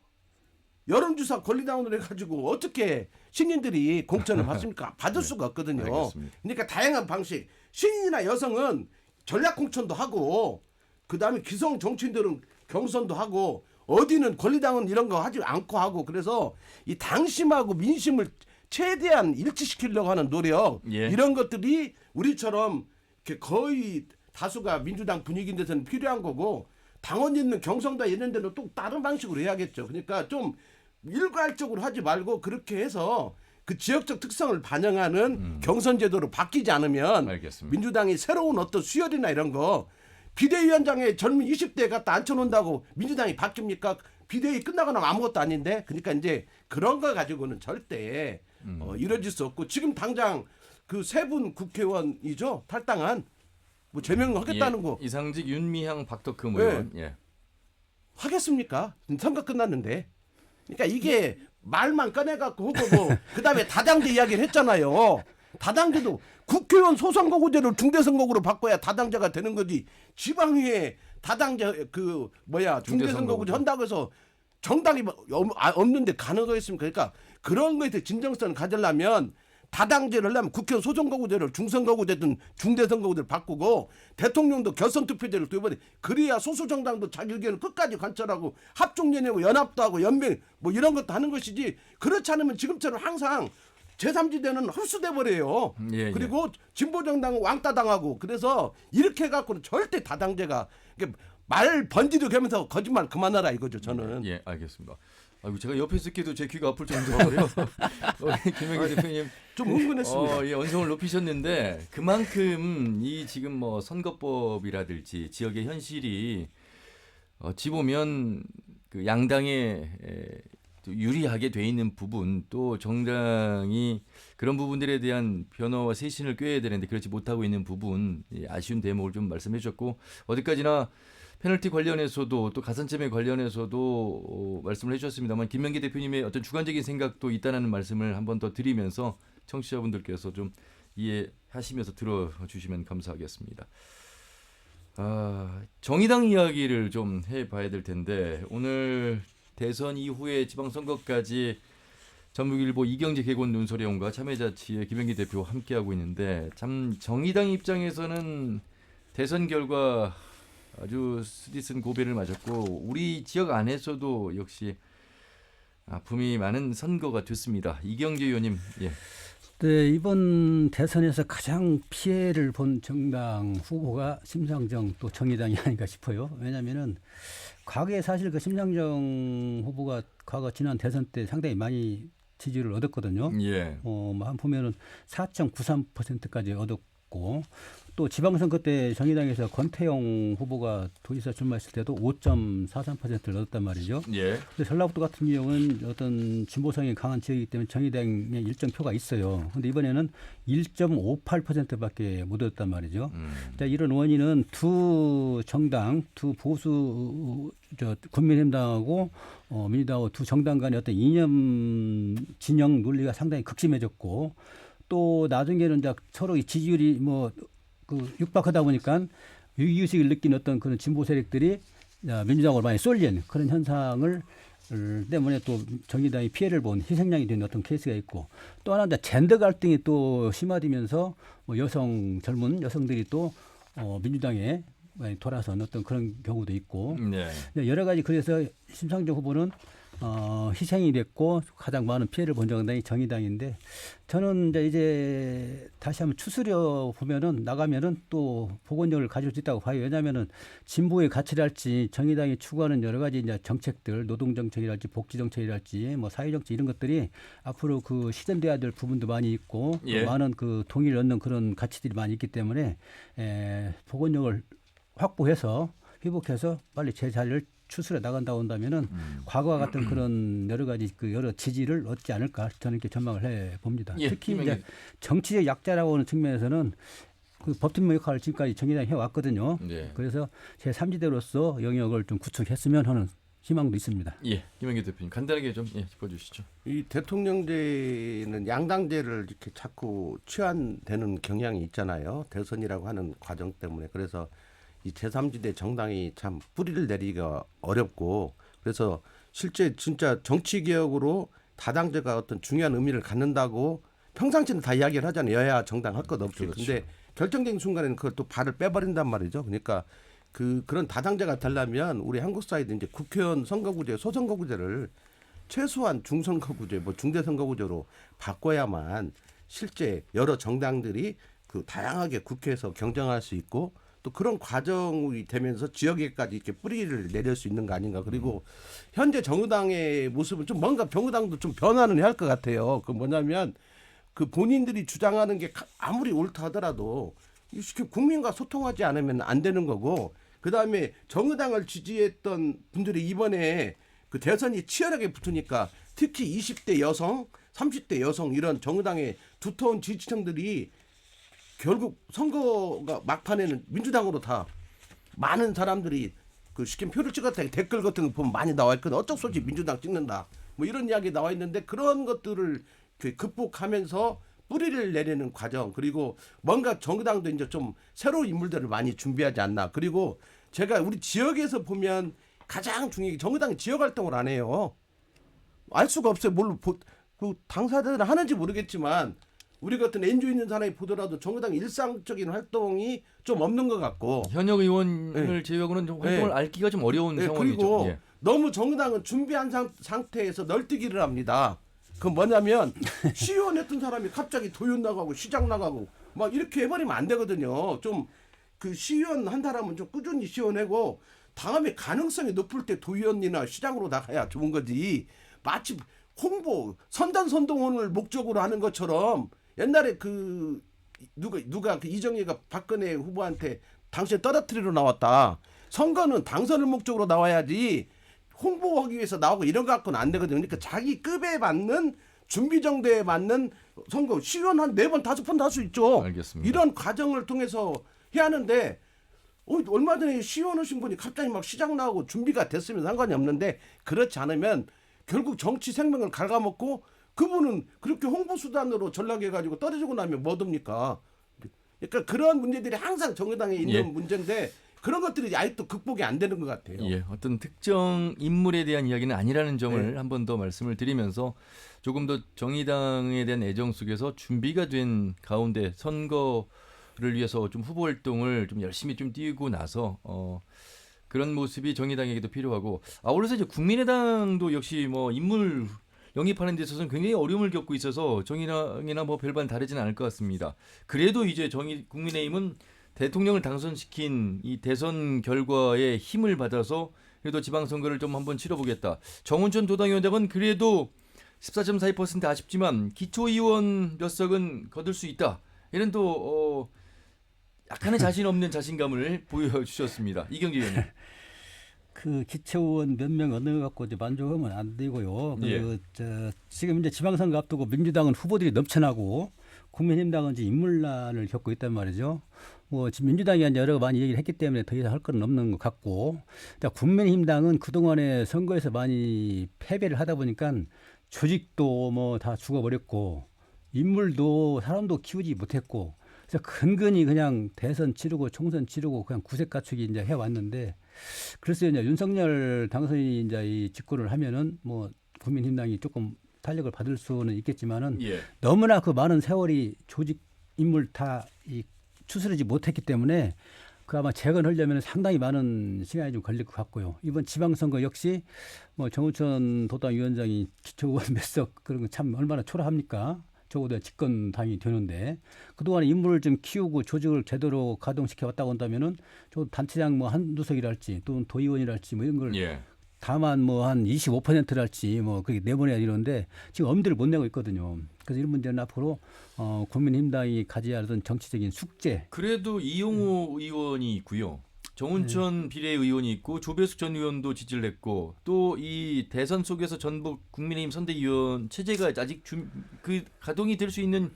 여론조사 권리당원을 해가지고 어떻게 신인들이 공천을 받습니까? 받을 수가 없거든요.
알겠습니다.
그러니까 다양한 방식 신인이나 여성은 전략 공천도 하고 그다음에 기성 정치인들은 경선도 하고 어디는 권리당원 이런 거 하지 않고 하고 그래서 이 당심하고 민심을 최대한 일치시키려고 하는 노력
예.
이런 것들이 우리처럼 이렇게 거의 다수가 민주당 분위기인 데서는 필요한 거고 당원 있는 경성다 이런 데는 또 다른 방식으로 해야겠죠. 그러니까 좀 일괄적으로 하지 말고 그렇게 해서 그 지역적 특성을 반영하는 경선 제도로 바뀌지 않으면
알겠습니다.
민주당이 새로운 어떤 수혈이나 이런 거 비대위원장에 젊은 20대 갖다 앉혀놓는다고 민주당이 바뀝니까? 비대위 끝나고 나면 아무것도 아닌데 그러니까 이제 그런 거 가지고는 절대 이루어질 수 없고 지금 당장 그 3분 국회의원이죠 탈당한 뭐 제명하겠다는 거
이상직 윤미향 박덕흠 의원. 예.
하겠습니까? 선거 끝났는데. 그러니까 이게 말만 꺼내갖고 하고 뭐 그다음에 다당제 이야기를 했잖아요. 다당제도 국회의원 소선거구제를 중대선거구로 바꿔야 다당제가 되는 거지. 지방의회 다당제 중대선거구제 한다고 해서 정당이 없는데 가능하겠습니까? 그러니까 그런 거에 대해 진정성을 가지려면 다당제를 하려면 국회의원 소선거구제를 중선거구제든 중대선거구제를 바꾸고 대통령도 결선투표제를 또 이번에 그래야 소수정당도 자기 의견을 끝까지 관철하고 합종연회하고 연합도 하고 연맹 뭐 이런 것도 하는 것이지 그렇지 않으면 지금처럼 항상 제3지대는 흡수돼 버려요.
예.
그리고 진보정당은 왕따당하고 그래서 이렇게 해갖고는 절대 다당제가 말 번지르 하면서 거짓말 그만하라 이거죠 저는.
예, 알겠습니다. 아이고 제가 옆에 있기도 제 귀가 아플 정도로요. 김영기 대표님
좀 흥분했습니다.
예, 언성을 높이셨는데 그만큼 이 지금 뭐 선거법이라든지 지역의 현실이 어찌 보면 그 양당에 유리하게 돼 있는 부분 또 정당이 그런 부분들에 대한 변화와 쇄신을 꾀해야 되는데 그렇지 못하고 있는 부분 아쉬운 대목을 좀 말씀해 주셨고 어디까지나 페널티 관련해서도 또 가산점에 관련해서도 말씀을 해주셨습니다만 김명기 대표님의 어떤 주관적인 생각도 있다는 말씀을 한 번 더 드리면서 청취자분들께서 좀 이해하시면서 들어주시면 감사하겠습니다. 정의당 이야기를 좀 해봐야 될 텐데 오늘 대선 이후에 지방선거까지 전북일보 이경재 개곤 눈소리원과 참여자치의 김영기 대표와 함께하고 있는데 참 정의당 입장에서는 대선 결과 아주 쓰디쓴 고배를 맞았고 우리 지역 안에서도 역시 아픔이 많은 선거가 됐습니다. 이경재 의원님. 예.
네, 이번 대선에서 가장 피해를 본 정당 후보가 심상정 또 정의당이 아닌가 싶어요. 왜냐하면은 과거에 사실 그 심상정 후보가 과거 지난 대선 때 상당히 많이 지지를 얻었거든요.
예.
한 보면은 4.93%까지 얻었고 또 지방선거 때 정의당에서 권태영 후보가 도지사 출마했을 때도 5.43%를 얻었단 말이죠.
예.
근데 전라북도 같은 경우는 어떤 진보성이 강한 지역이기 때문에 정의당에 일정 표가 있어요. 근데 이번에는 1.58%밖에 못 얻었단 말이죠. 자, 이런 원인은 두 정당, 두 보수 국민의힘당하고 민주당하고 두 정당 간의 어떤 이념 진영 논리가 상당히 극심해졌고 또 나중에는 이제 서로 이 지지율이 육박하다 보니까 위기의식을 느낀 어떤 그런 진보 세력들이 민주당으로 많이 쏠린 그런 현상을 때문에 또 정의당이 피해를 본 희생양이 된 어떤 케이스가 있고 또 하나 이제 젠더 갈등이 또 심화되면서 젊은 여성들이 또 민주당에 많이 돌아선 어떤 그런 경우도 있고
네.
여러 가지 그래서 심상정 후보는 희생이 됐고 가장 많은 피해를 본 정당이 정의당인데 저는 이제 다시 한번 추스려 보면은 나가면은 또 복원력을 가질 수 있다고 봐요. 왜냐하면은 진보의 가치랄지 정의당이 추구하는 여러 가지 이제 정책들, 노동 정책이랄지 복지 정책이랄지 사회 정책 이런 것들이 앞으로 그 실현돼야 될 부분도 많이 있고
예.
많은 그 동의를 얻는 그런 가치들이 많이 있기 때문에 복원력을 확보해서 회복해서 빨리 제 자리를 추스려 나간다고 한다면은 과거와 같은 그런 여러 가지 그 여러 지지를 얻지 않을까 저는 이렇게 전망을 해 봅니다.
예,
특히 이제 정치적 약자라고 하는 측면에서는 그 법팀 역할을 지금까지 정의당이 해왔거든요.
네.
그래서 제 3지대로서 영역을 좀 구축했으면 하는 희망도 있습니다.
예, 김영기 대표님 간단하게 좀 짚어주시죠.
이 대통령제는 양당제를 이렇게 자꾸 취한되는 경향이 있잖아요. 대선이라고 하는 과정 때문에. 그래서 이 제3지대 정당이 참 뿌리를 내리기가 어렵고 그래서 실제 진짜 정치개혁으로 다당제가 어떤 중요한 의미를 갖는다고 평상시는 다 이야기를 하잖아요. 여야 정당 할 것 없이.
그렇죠.
근데 결정적인 순간에는 그걸 또 발을 빼버린단 말이죠. 그러니까 그런 다당제가 되려면 우리 한국 사회도 이제 국회의원 선거구제, 소선거구제를 최소한 중선거구제, 중대선거구제로 바꿔야만 실제 여러 정당들이 그 다양하게 국회에서 경쟁할 수 있고 또 그런 과정이 되면서 지역에까지 이렇게 뿌리를 내릴 수 있는 거 아닌가. 그리고 현재 정의당의 모습은 좀 뭔가 정의당도 좀 변화는 해야 할 것 같아요. 그 뭐냐면 그 본인들이 주장하는 게 아무리 옳다 하더라도 국민과 소통하지 않으면 안 되는 거고 그다음에 정의당을 지지했던 분들이 이번에 그 대선이 치열하게 붙으니까 특히 20대 여성, 30대 여성 이런 정의당의 두터운 지지층들이 결국 선거가 막판에는 민주당으로 다 많은 사람들이 그 시킨 표를 찍었다 댓글 같은 거 보면 많이 나와 있거든. 어쩔 수 없이 민주당 찍는다. 이런 이야기 나와 있는데 그런 것들을 극복하면서 뿌리를 내리는 과정 그리고 뭔가 정의당도 이제 좀 새로운 인물들을 많이 준비하지 않나. 그리고 제가 우리 지역에서 보면 가장 중요한 게 정의당이 지역 활동을 안 해요. 알 수가 없어요. 그 당사자들은 하는지 모르겠지만 우리 같은 NGO 있는 사람이 보더라도 정의당 일상적인 활동이 좀 없는 것 같고
현역 의원을 제외하고는 좀 활동을 알기가 좀 어려운 상황이죠.
그리고 너무 정의당은 준비한 상태에서 널뛰기를 합니다. 그건 뭐냐면 시의원 했던 사람이 갑자기 도연 나가고 시장 나가고 막 이렇게 해버리면 안 되거든요. 좀 그 시의원 한 사람은 좀 꾸준히 시의원하고 다음에 가능성이 높을 때 도의원이나 시장으로 나가야 좋은 거지. 마치 홍보 선전선동원을 목적으로 하는 것처럼 옛날에 그 누가 그 이정희가 박근혜 후보한테 당신 떨어뜨리러 나왔다. 선거는 당선을 목적으로 나와야지 홍보하기 위해서 나오고 이런 거 갖고는 안 되거든요. 그러니까 자기 급에 맞는 준비 정도에 맞는 선거 시의원 한 4번 5번 할 수 있죠.
알겠습니다.
이런 과정을 통해서 해야 하는데 얼마 전에 시의원 오신 분이 갑자기 막 시장 나오고 준비가 됐으면 상관이 없는데 그렇지 않으면 결국 정치 생명을 갉아먹고 그분은 그렇게 홍보 수단으로 전락해가지고 떨어지고 나면 뭐 됩니까? 그러니까 그런 문제들이 항상 정의당에 있는 문제인데 그런 것들이 아직도 극복이 안 되는 것 같아요.
예, 어떤 특정 인물에 대한 이야기는 아니라는 점을 한 번 더 말씀을 드리면서 조금 더 정의당에 대한 애정 속에서 준비가 된 가운데 선거를 위해서 좀 후보 활동을 좀 열심히 좀 뛰고 나서 그런 모습이 정의당에게도 필요하고 아울러서 이제 국민의당도 역시 인물 영입하는 데 있어서는 굉장히 어려움을 겪고 있어서 정의당이나 별반 다르지는 않을 것 같습니다. 그래도 이제 국민의힘은 대통령을 당선시킨 이 대선 결과에 힘을 받아서 그래도 지방선거를 좀 한번 치러보겠다. 정운천 도당위원장은 그래도 14.42% 아쉽지만 기초의원 몇 석은 거둘 수 있다. 이런 또 약간의 자신 없는 자신감을 보여주셨습니다. 이경재 의원님.
그 기초의원 몇 명 얻는 것 갖고 이제 만족하면 안 되고요.
예.
지금 이제 지방선거 앞두고 민주당은 후보들이 넘쳐나고 국민의힘당은 이제 인물난을 겪고 있단 말이죠. 뭐 지금 민주당이 이제 여러 많이 얘기를 했기 때문에 더 이상 할 건 없는 것 같고, 국민의힘당은 그 동안에 선거에서 많이 패배를 하다 보니까 조직도 뭐 다 죽어버렸고 인물도 사람도 키우지 못했고, 그래서 근근히 그냥 대선 치르고 총선 치르고 그냥 구색 갖추기 이제 해왔는데, 글쎄요, 이제 윤석열 당선인이 이제 이 집권을 하면은 뭐 국민힘당이 조금 탄력을 받을 수는 있겠지만은
예.
너무나 그 많은 세월이 조직 인물 다 이 추스르지 못했기 때문에 그 아마 재건하려면 상당히 많은 시간이 좀 걸릴 것 같고요. 이번 지방선거 역시 뭐 정우천 도당위원장이 기초의원 몇 석 그런 거 참 얼마나 초라합니까? 적어도 집권당이 되는데 그동안 인물을 좀 키우고 조직을 제대로 가동시켜 왔다고 한다면은 저 단체장 뭐 한두 석이랄지 또는 도의원이랄지 뭐 이런 걸
예.
다만 뭐 한 25%랄지 뭐 그게 내보내야 이러는데 지금 엄두를 못 내고 있거든요. 그래서 이런 문제는 앞으로 국민힘당이 가져야 하던 정치적인 숙제.
그래도 이용호 의원이 있고요. 정운천 비례의원이 있고 조배숙 전 의원도 지지를 했고 또 이 대선 속에서 전북 국민의힘 선대위원 체제가 아직 그 가동이 될 수 있는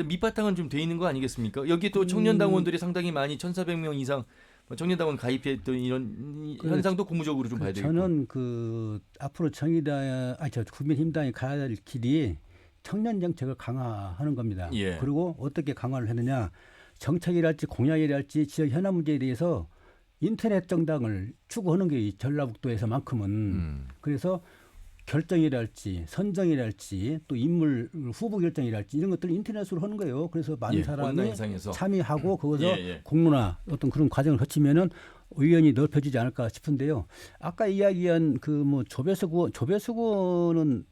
밑바탕은 좀 돼 있는 거 아니겠습니까? 여기 또 청년 당원들이 상당히 많이 1,400명 이상 청년 당원 가입했던 이런 현상도 고무적으로 좀 봐야 되겠고.
저는 그 앞으로 국민힘당이 가야 할 길이 청년 정책을 강화하는 겁니다.
예.
그리고 어떻게 강화를 하느냐, 정책이랄지 공약이랄지 지역 현안 문제에 대해서 인터넷 정당을 추구하는 게 이 전라북도에서만큼은 그래서 결정이랄지 선정이랄지 또 인물 후보 결정이랄지 이런 것들을 인터넷으로 하는 거예요. 그래서 많은
예,
사람이
온라인상에서.
참여하고 거기서
예.
공론화 어떤 그런 과정을 거치면은 의견이 넓혀지지 않을까 싶은데요. 아까 이야기한 그 뭐 조배석 의원은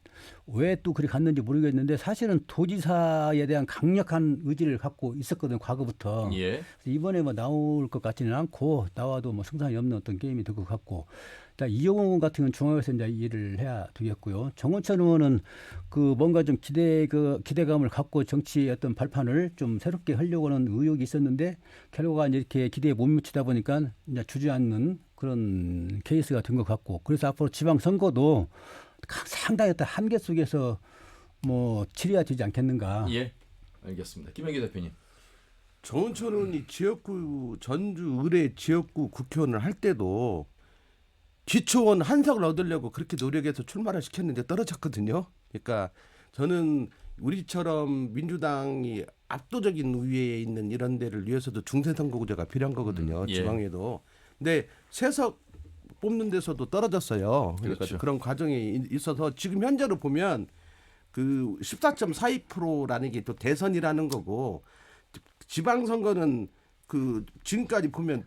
왜 또 그리 갔는지 모르겠는데 사실은 도지사에 대한 강력한 의지를 갖고 있었거든요. 과거부터.
예.
이번에 뭐 나올 것 같지는 않고 나와도 뭐 승산이 없는 어떤 게임이 될 것 같고. 이용호 같은 건 중앙에서 이제 일을 해야 되겠고요. 정원천 의원은 그 뭔가 좀 기대감을 갖고 정치의 어떤 발판을 좀 새롭게 하려고 하는 의욕이 있었는데 결과가 이제 이렇게 기대에 못 미치다 보니까 이제 주저앉는 그런 케이스가 된 것 같고, 그래서 앞으로 지방 선거도 상당히 어떤 한계 속에서 뭐 치러야 되지 않겠는가.
예. 알겠습니다. 김영기 대표님.
정은천 의원이 지역구 전주 의뢰 지역구 국회의원을 할 때도 기초원 한석을 얻으려고 그렇게 노력해서 출마를 시켰는데 떨어졌거든요. 그러니까 저는 우리처럼 민주당이 압도적인 우위에 있는 이런 데를 위해서도 중세선거구제가 필요한 거거든요.
예.
지방에도. 근데 세석 뽑는 데서도 떨어졌어요. 그러니까
그렇죠.
그런 과정이 있어서 지금 현재로 보면 그 14.42%라는 게 또 대선이라는 거고, 지방선거는 그 지금까지 보면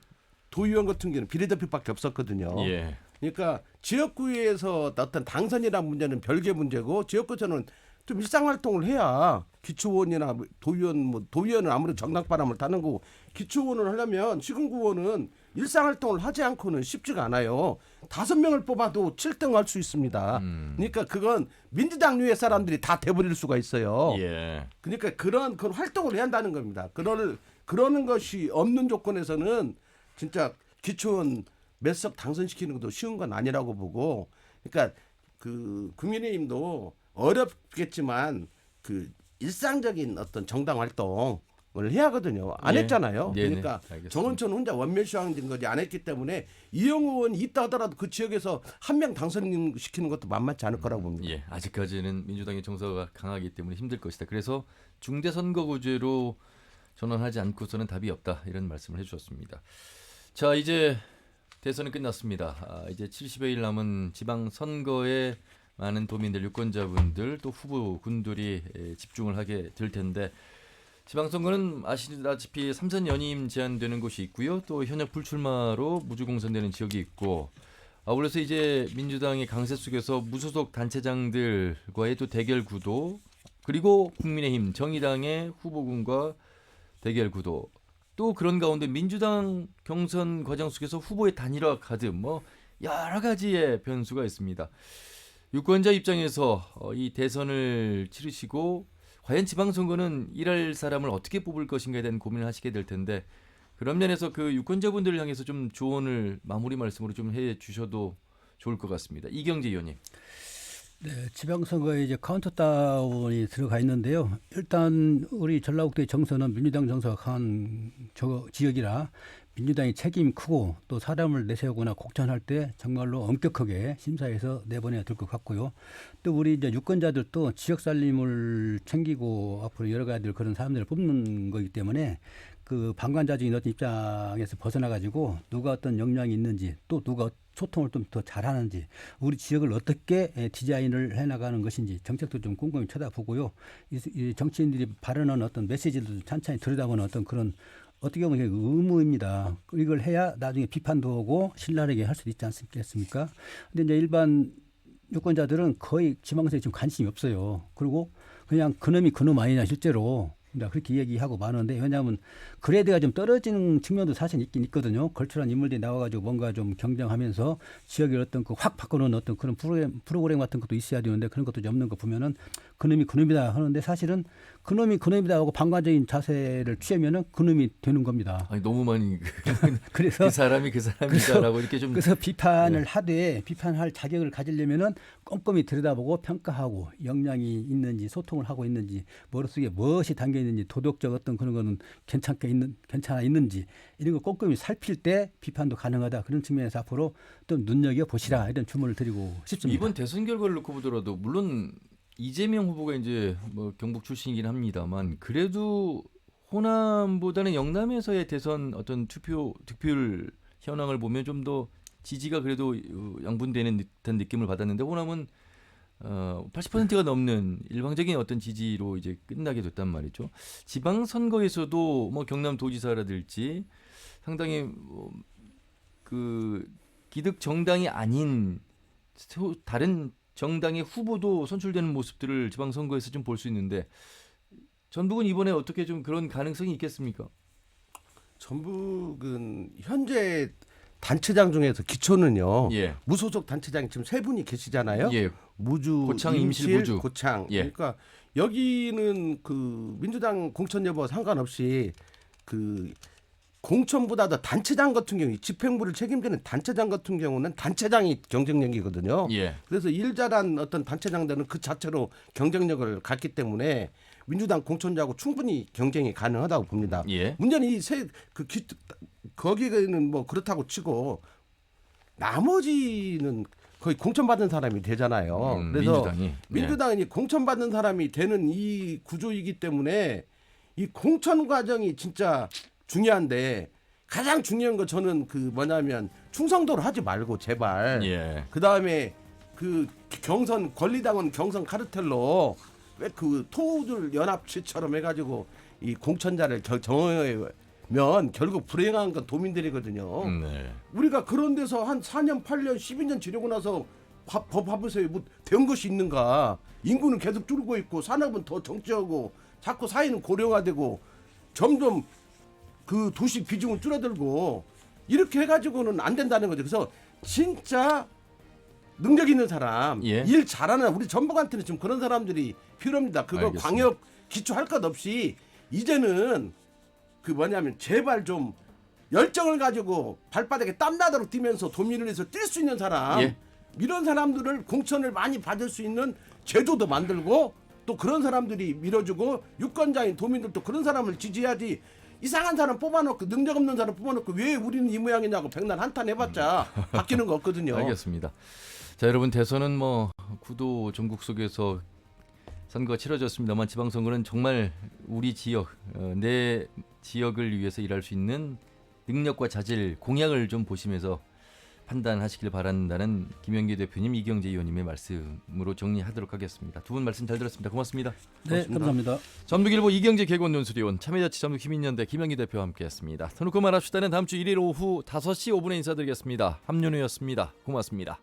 도의원 같은 경우는 비례대표밖에 없었거든요.
예.
그러니까 지역구에서 어떤 당선이라는 문제는 별개 문제고, 지역구에서는 좀 일상활동을 해야 기초원이나 도의원은 아무래도 정당바람을 타는 거고, 기초원을 하려면 시군구원은 일상활동을 하지 않고는 쉽지가 않아요. 5명을 뽑아도 7등 할 수 있습니다. 그러니까 그건 민주당류의 사람들이 다 돼버릴 수가 있어요.
예.
그러니까 그런 활동을 해야 한다는 겁니다. 그러는 것이 없는 조건에서는 진짜 기초원 몇 석 당선시키는 것도 쉬운 건 아니라고 보고, 그러니까 그 국민의힘도 어렵겠지만 그 일상적인 어떤 정당 활동을 해야 하거든요. 안
예.
했잖아요.
네네.
그러니까
알겠습니다.
정원천 혼자 원맨쇼하는 거지 안 했기 때문에 이용호 의원이 있다 하더라도 그 지역에서 한 명 당선시키는 것도 만만치 않을 거라고 봅니다.
예. 아직까지는 민주당의 정서가 강하기 때문에 힘들 것이다. 그래서 중대선거구제로 전환하지 않고서는 답이 없다. 이런 말씀을 해주셨습니다. 자, 이제 대선은 끝났습니다. 이제 70여일 남은 지방선거에 많은 도민들, 유권자분들 또 후보군들이 집중을 하게 될 텐데, 지방선거는 아시다시피 3선 연임 제한되는 곳이 있고요. 또 현역 불출마로 무주공선되는 지역이 있고, 아울러서 이제 민주당의 강세 속에서 무소속 단체장들과의 또 대결 구도, 그리고 국민의힘, 정의당의 후보군과 대결 구도, 또 그런 가운데 민주당 경선 과정 속에서 후보의 단일화 가득 뭐 여러 가지의 변수가 있습니다. 유권자 입장에서 이 대선을 치르시고 과연 지방선거는 일할 사람을 어떻게 뽑을 것인가에 대한 고민을 하시게 될 텐데 그런 면에서 그 유권자분들을 향해서 좀 조언을 마무리 말씀으로 좀 해주셔도 좋을 것 같습니다. 이경재 의원님.
네, 지방선거에 이제 카운트다운이 들어가 있는데요. 일단 우리 전라북도의 정서는 민주당 정서가 강한 지역이라 민주당이 책임이 크고 또 사람을 내세우거나 곡천할 때 정말로 엄격하게 심사해서 내보내야 될 것 같고요. 또 우리 이제 유권자들도 지역 살림을 챙기고 앞으로 열어가야 될 그런 사람들을 뽑는 거기 때문에 그 방관자적인 어떤 입장에서 벗어나가지고 누가 어떤 역량이 있는지 또 누가 소통을 좀 더 잘하는지 우리 지역을 어떻게 디자인을 해나가는 것인지 정책도 좀 꼼꼼히 쳐다보고요. 이 정치인들이 발언하는 어떤 메시지도 찬찬히 들여다보는 어떤 그런 어떻게 보면 이게 의무입니다. 이걸 해야 나중에 비판도 하고 신랄하게 할 수도 있지 않겠습니까? 근데 이제 일반 유권자들은 거의 지방선거에 지금 관심이 없어요. 그리고 그냥 그놈이 그놈 아니냐 실제로. 그렇게 얘기하고 많은데 왜냐하면 그레이드가 좀 떨어지는 측면도 사실 있긴 있거든요. 걸출한 인물들이 나와가지고 뭔가 좀 경쟁하면서 지역의 어떤 그 확 바꾸는 어떤 그런 프로그램 같은 것도 있어야 되는데 그런 것도 없는 거 보면은 그놈이 그놈이다 하는데 사실은 그놈이 그놈이다 하고 방관적인 자세를 취하면은 그놈이 되는 겁니다.
아니 너무 많이
그래서
그 사람이 그 사람이다라고 이렇게 좀
그래서 비판을 하되 비판할 자격을 가지려면은 꼼꼼히 들여다보고 평가하고 역량이 있는지 소통을 하고 있는지 머릿속에 무엇이 담겨 있는지 도덕적 어떤 그런 거는 괜찮아 있는지 이런 거 꼼꼼히 살필 때 비판도 가능하다 그런 측면에서 앞으로 좀 눈여겨 보시라 이런 주문을 드리고 싶습니다.
이번 대선 결과를 놓고 보더라도 물론 이재명 후보가 이제 뭐 경북 출신이긴 합니다만 그래도 호남보다는 영남에서의 대선 어떤 득표율 현황을 보면 좀 더 지지가 그래도 양분되는 듯한 느낌을 받았는데 호남은 80%가 넘는 일방적인 어떤 지지로 이제 끝나게 됐단 말이죠. 지방 선거에서도 뭐 경남 도지사라든지 상당히 그 기득 정당이 아닌 다른 정당의 후보도 선출되는 모습들을 지방 선거에서 좀 볼 수 있는데 전북은 이번에 어떻게 좀 그런 가능성이 있겠습니까?
전북은 현재 단체장 중에서 기초는요.
예.
무소속 단체장이 지금 3분이 계시잖아요.
예.
무주,
고창,
임실,
임실, 무주.
고창.
예.
그러니까 여기는 그 민주당 공천 여부 상관없이 그 공천보다도 단체장 같은 경우 집행부를 책임지는 단체장 같은 경우는 단체장이 경쟁력이거든요.
예.
그래서 일 잘한 어떤 단체장들은 그 자체로 경쟁력을 갖기 때문에 민주당 공천자하고 충분히 경쟁이 가능하다고 봅니다.
예.
문제는 거기는 뭐 그렇다고 치고 나머지는 거의 공천받은 사람이 되잖아요. 그래서 민주당이 공천받는 사람이 되는 이 구조이기 때문에 이 공천 과정이 진짜 중요한데 가장 중요한 거 저는 그 뭐냐면 충성도를 하지 말고 제발 그다음에 그 경선 권리당원 경선 카르텔로 왜 그 토우들 연합체처럼 해가지고 이 공천자를 정하면 결국 불행한 건 도민들이거든요. 우리가 그런 데서 한 4년 8년 12년 지내고 나서 법 봐보세요. 뭐 된 것이 있는가. 인구는 계속 줄고 있고 산업은 더 정치하고 자꾸 사회는 고령화되고 점점 그 도시 비중은 줄어들고 이렇게 해가지고는 안 된다는 거죠. 그래서 진짜 능력 있는 사람, 일 잘하는 우리 전북한테는 지금 그런 사람들이 필요합니다. 그거
알겠습니다.
광역 기초할 것 없이 이제는 그 뭐냐면 제발 좀 열정을 가지고 발바닥에 땀나도록 뛰면서 도민을 위해서 뛸 수 있는 사람 이런 사람들을 공천을 많이 받을 수 있는 제도도 만들고 또 그런 사람들이 밀어주고 유권자인 도민들도 그런 사람을 지지해야지 이상한 사람 뽑아놓고 능력 없는 사람 뽑아놓고 왜 우리는 이 모양이냐고 백날 한탄 해봤자 바뀌는 거 없거든요.
알겠습니다. 자 여러분 대선은 뭐 구도 전국 속에서 선거가 치러졌습니다만 지방선거는 정말 우리 지역 내 지역을 위해서 일할 수 있는 능력과 자질 공약을 좀 보시면서 판단하시길 바란다는 김영기 대표님 이경재 의원님의 말씀으로 정리하도록 하겠습니다. 두 분 말씀 잘 들었습니다. 고맙습니다.
네, 감사합니다.
전북일보 이경재 개건논술위원 참여자치 전북시민연대 김영기 대표와 함께했습니다. 터놓고 말합시다는 다음 주 1일 오후 5시 5분에 인사드리겠습니다. 함윤우였습니다. 고맙습니다.